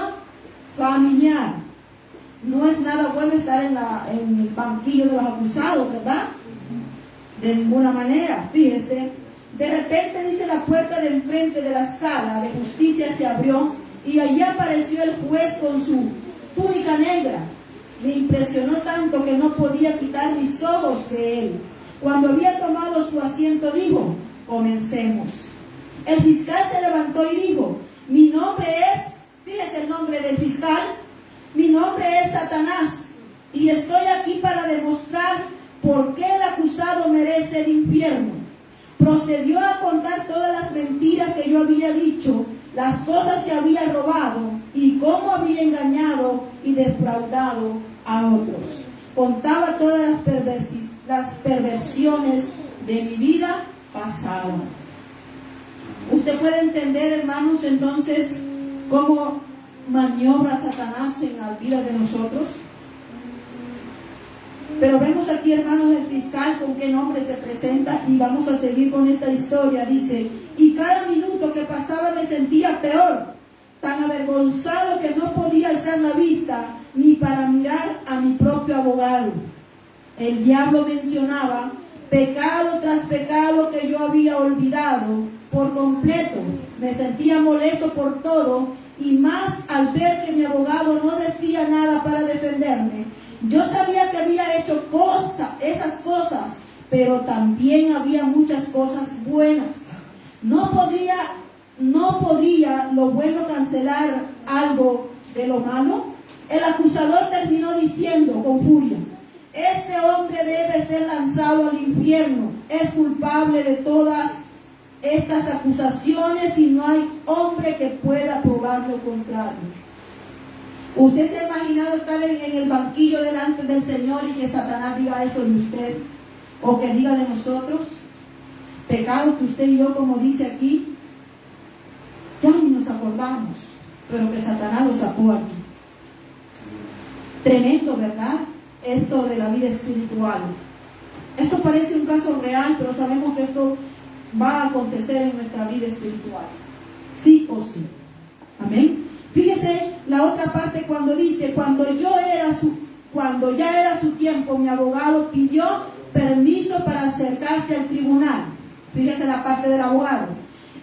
familiar. No es nada bueno estar en el banquillo de los acusados, ¿verdad? De ninguna manera, fíjese. De repente, dice, la puerta de enfrente de la sala de justicia se abrió y allí apareció el juez con su túnica negra. Me impresionó tanto que no podía quitar mis ojos de él. Cuando había tomado su asiento dijo: comencemos. El fiscal se levantó y dijo: mi nombre es, fíjese el nombre del fiscal, mi nombre es Satanás, y estoy aquí para demostrar por qué el acusado merece el infierno. Procedió a contar todas las mentiras que yo había dicho, las cosas que había robado y cómo había engañado y defraudado a otros. Contaba todas las perversiones de mi vida pasada. Usted puede entender, hermanos, entonces, cómo maniobra Satanás en las vidas de nosotros. Pero vemos aquí, hermanos, el fiscal con qué nombre se presenta y vamos a seguir con esta historia. Dice: y cada minuto que pasaba me sentía peor, tan avergonzado que no podía alzar la vista ni para mirar a mi propio abogado. El diablo mencionaba pecado tras pecado que yo había olvidado por completo. Me sentía molesto por todo, y más al ver que mi abogado no decía nada para defenderme. Yo sabía que había hecho esas cosas, pero también había muchas cosas buenas. No podría lo bueno cancelar algo de lo malo. El acusador terminó diciendo con furia: este hombre debe ser lanzado al infierno. Es culpable de todas estas acusaciones y no hay hombre que pueda probar lo contrario. ¿Usted se ha imaginado estar en el banquillo delante del Señor y que Satanás diga eso de usted? O que diga de nosotros, pecado que usted y yo, como dice aquí, ya ni nos acordamos, pero que Satanás lo sacó allí. Tremendo, ¿verdad? Esto de la vida espiritual. Esto parece un caso real, pero sabemos que esto va a acontecer en nuestra vida espiritual. Sí o sí. Amén. Fíjese la otra parte cuando dice: cuando ya era su tiempo, mi abogado pidió permiso para acercarse al tribunal. Fíjese la parte del abogado.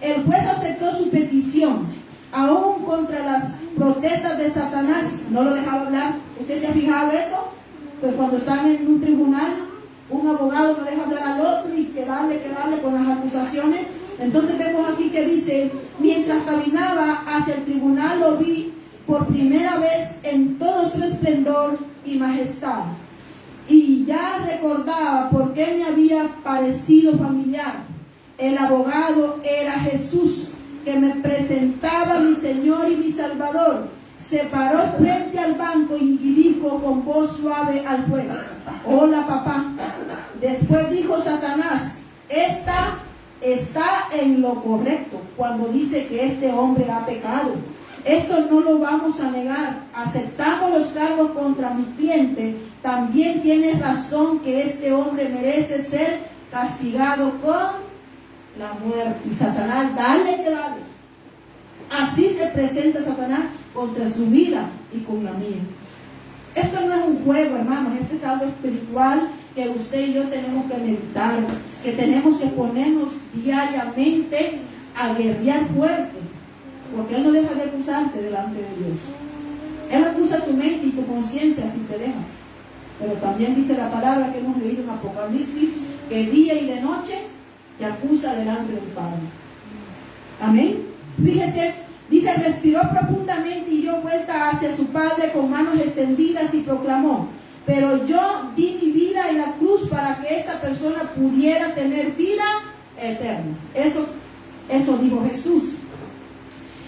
El juez aceptó su petición, aún contra las protestas de Satanás. No lo dejaba hablar. ¿Usted se ha fijado eso? Pues cuando están en un tribunal, un abogado no deja hablar al otro y que darle con las acusaciones. Entonces vemos aquí que dice: mientras caminaba hacia el tribunal lo vi por primera vez en todo su esplendor y majestad. Y ya recordaba por qué me había parecido familiar. El abogado era Jesús, que me presentaba mi Señor y mi Salvador. Se paró frente al banco y dijo con voz suave al juez: hola, papá. Después dijo Satanás: esta está en lo correcto cuando dice que este hombre ha pecado. Esto no lo vamos a negar. Aceptamos los cargos contra mi cliente. También tienes razón que este hombre merece ser castigado con la muerte. Y Satanás, dale que dale. Así se presenta Satanás contra su vida y con la mía. Esto no es un juego, hermanos. Esto es algo espiritual que usted y yo tenemos que meditar, que tenemos que ponernos diariamente a guerrear fuerte, porque Él no deja de acusarte delante de Dios. Él acusa tu mente y tu conciencia si te dejas, pero también dice la palabra que hemos leído en Apocalipsis, que día y de noche te acusa delante del Padre. Amén. Fíjese, dice: respiró profundamente y dio vuelta hacia su Padre con manos extendidas y proclamó: pero yo di mi vida en la cruz para que esta persona pudiera tener vida eterna. Eso dijo Jesús.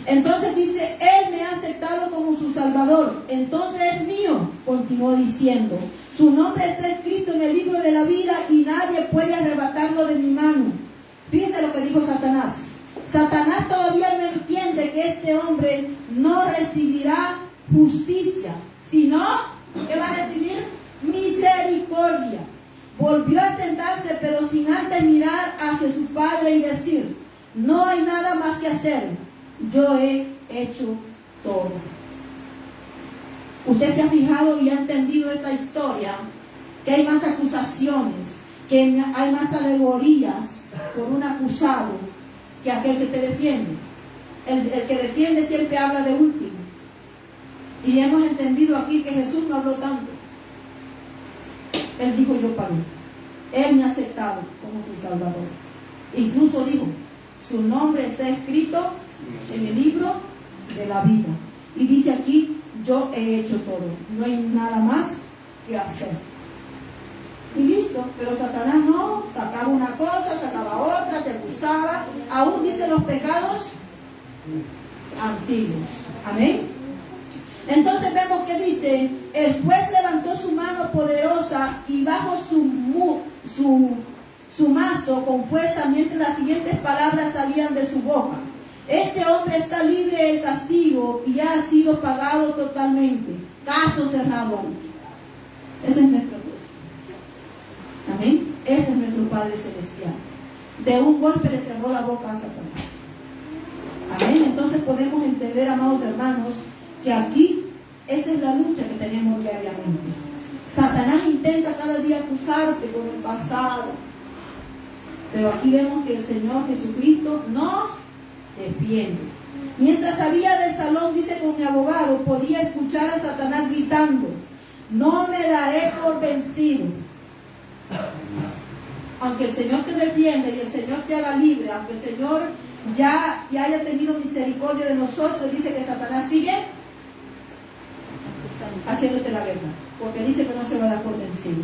Entonces dice: Él me ha aceptado como su Salvador, entonces es mío. Continuó diciendo: su nombre está escrito en el libro de la vida y nadie puede arrebatarlo de mi mano. Fíjense lo que dijo Satanás. Satanás todavía no entiende que este hombre no recibirá justicia, sino que va a recibir misericordia. Volvió a sentarse, pero sin antes mirar hacia su padre y decir: no hay nada más que hacer, yo he hecho todo. Usted se ha fijado y ha entendido esta historia, que hay más acusaciones, que hay más alegorías por un acusado que aquel que te defiende. El que defiende siempre habla de último. Y hemos entendido aquí que Jesús no habló tanto. Él dijo: yo pagué. Él me ha aceptado como su Salvador. Incluso dijo: su nombre está escrito en el libro de la vida. Y dice aquí: yo he hecho todo. No hay nada más que hacer. Y listo. Pero Satanás no, sacaba una cosa, sacaba otra, te acusaba. Aún dice los pecados antiguos. Amén. Entonces vemos que dice: el juez levantó su mano poderosa y bajo su mazo con fuerza, mientras las siguientes palabras salían de su boca: este hombre está libre del castigo y ya ha sido pagado totalmente. Caso cerrado. Ese es nuestro Dios. Amén. Ese es nuestro Padre Celestial. De un golpe le cerró la boca a Satanás. Amén. Entonces podemos entender, amados hermanos, que aquí esa es la lucha que tenemos diariamente. Satanás intenta cada día acusarte con el pasado, pero aquí vemos que el Señor Jesucristo nos defiende. Mientras salía del salón, dice, con mi abogado, podía escuchar a Satanás gritando: no me daré por vencido. Aunque el Señor te defienda y el Señor te haga libre, aunque el Señor ya haya tenido misericordia de nosotros, dice que Satanás sigue haciéndote la guerra, porque dice que no se va a dar por vencido.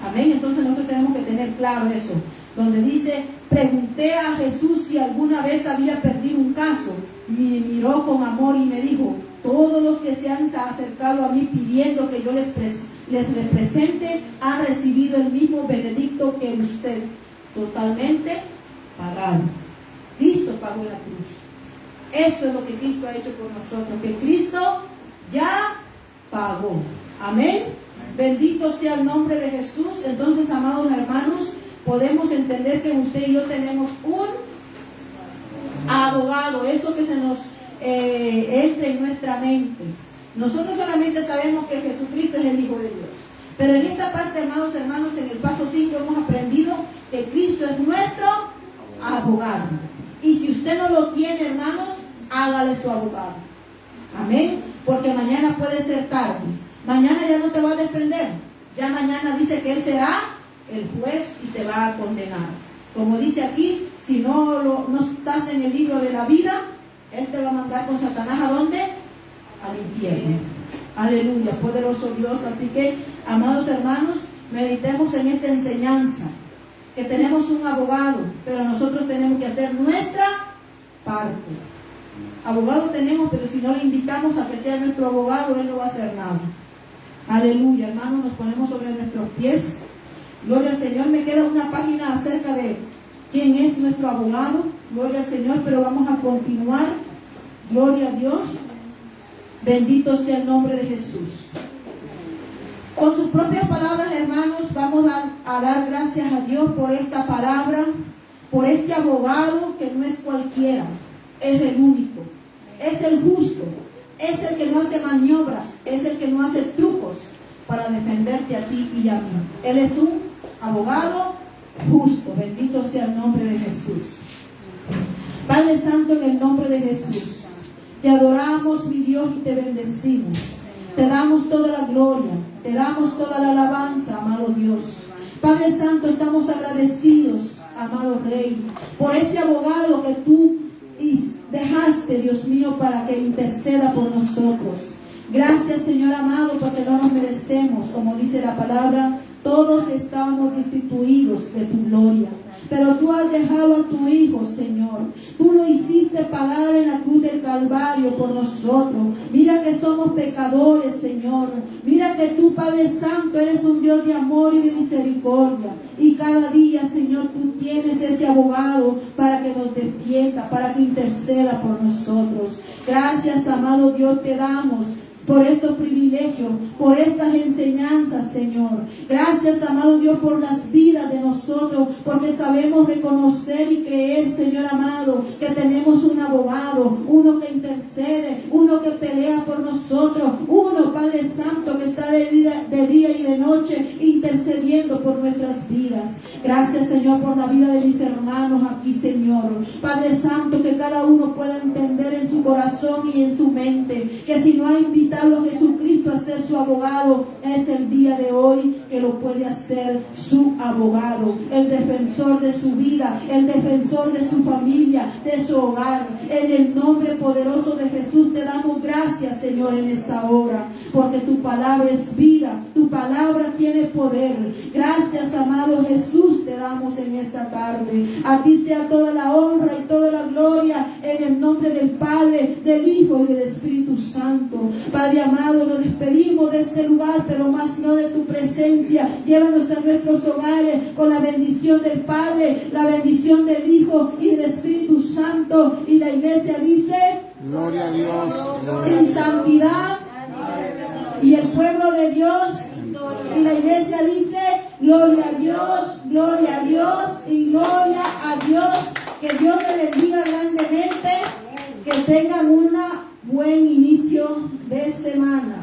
Amén. Entonces nosotros tenemos que tener claro eso, donde dice: pregunté a Jesús si alguna vez había perdido un caso. Me miró con amor y me dijo: todos los que se han acercado a mí pidiendo que yo les represente han recibido el mismo veredicto que usted, totalmente pagado. Cristo pagó la cruz. Eso es lo que Cristo ha hecho por nosotros, que Cristo ya pagó. Amén. Bendito sea el nombre de Jesús. Entonces, amados hermanos, podemos entender que usted y yo tenemos un abogado. Eso que se nos entre en nuestra mente. Nosotros solamente sabemos que Jesucristo es el Hijo de Dios. Pero en esta parte, amados hermanos, en el paso 5 hemos aprendido que Cristo es nuestro abogado. Y si usted no lo tiene, hermanos, hágale su abogado. Amén. Porque mañana puede ser tarde. Mañana ya no te va a defender. Ya mañana dice que Él será el juez y te va a condenar. Como dice aquí, si no estás en el libro de la vida, Él te va a mandar con Satanás ¿a dónde? Al infierno. Aleluya, poderoso Dios. Así que, amados hermanos, meditemos en esta enseñanza, que tenemos un abogado, pero nosotros tenemos que hacer nuestra parte. Abogado tenemos, pero si no le invitamos a que sea nuestro abogado, Él no va a hacer nada. Aleluya, hermanos, nos ponemos sobre nuestros pies. Gloria al Señor. Me queda una página acerca de quién es nuestro abogado. Gloria al Señor, pero vamos a continuar. Gloria a Dios. Bendito sea el nombre de Jesús. Con sus propias palabras, hermanos, vamos a dar gracias a Dios por esta palabra, por este abogado que no es cualquiera, es el único, es el justo, es el que no hace maniobras, es el que no hace trucos para defenderte a ti y a mí. Él es un abogado justo. Bendito sea el nombre de Jesús. Padre Santo, en el nombre de Jesús, te adoramos, mi Dios, y te bendecimos. Te damos toda la gloria, te damos toda la alabanza, amado Dios. Padre Santo, estamos agradecidos, amado Rey, por ese abogado que tú dejaste, Dios mío, para que interceda por nosotros. Gracias, Señor amado, porque no nos merecemos, como dice la palabra, todos estamos destituidos de tu gloria. pero tú has dejado a tu Hijo, Señor. Tú lo hiciste pagar en la cruz del Calvario por nosotros. Mira que somos pecadores, Señor. Mira que tú, Padre Santo, eres un Dios de amor y de misericordia. Y cada día, Señor, tú tienes ese abogado para que nos defienda, para que interceda por nosotros. Gracias, amado Dios, te damos por estos privilegios, por estas enseñanzas, Señor. Gracias, amado Dios, por las vidas de nosotros, porque sabemos reconocer y creer, Señor amado, que tenemos un abogado, uno que intercede, uno que pelea por nosotros, uno, Padre Santo, que está de día y de noche intercediendo por nuestras vidas. Gracias, Señor, por la vida de mis hermanos aquí, Señor. Padre Santo, que cada uno pueda entender en su corazón y en su mente que si no ha invitado a Jesucristo a ser su abogado, es el día de hoy que lo puede hacer su abogado, el defensor de su vida, el defensor de su familia, de su hogar. En el nombre poderoso de Jesús te damos gracias, Señor, en esta hora, porque tu palabra es vida, tu palabra tiene poder. Gracias, amado Jesús, te damos en esta tarde. A ti sea toda la honra y toda la gloria, en el nombre del Padre, del Hijo y del Espíritu Santo. Padre amado, nos despedimos de este lugar, pero más no de tu presencia. Llévanos a nuestros hogares con la bendición del Padre, la bendición del Hijo y del Espíritu Santo. Y la iglesia dice: Gloria a Dios. sin santidad. Y el pueblo de Dios y la iglesia dice: gloria a Dios y gloria a Dios. Que Dios te bendiga grandemente. Que tengan un buen inicio de semana.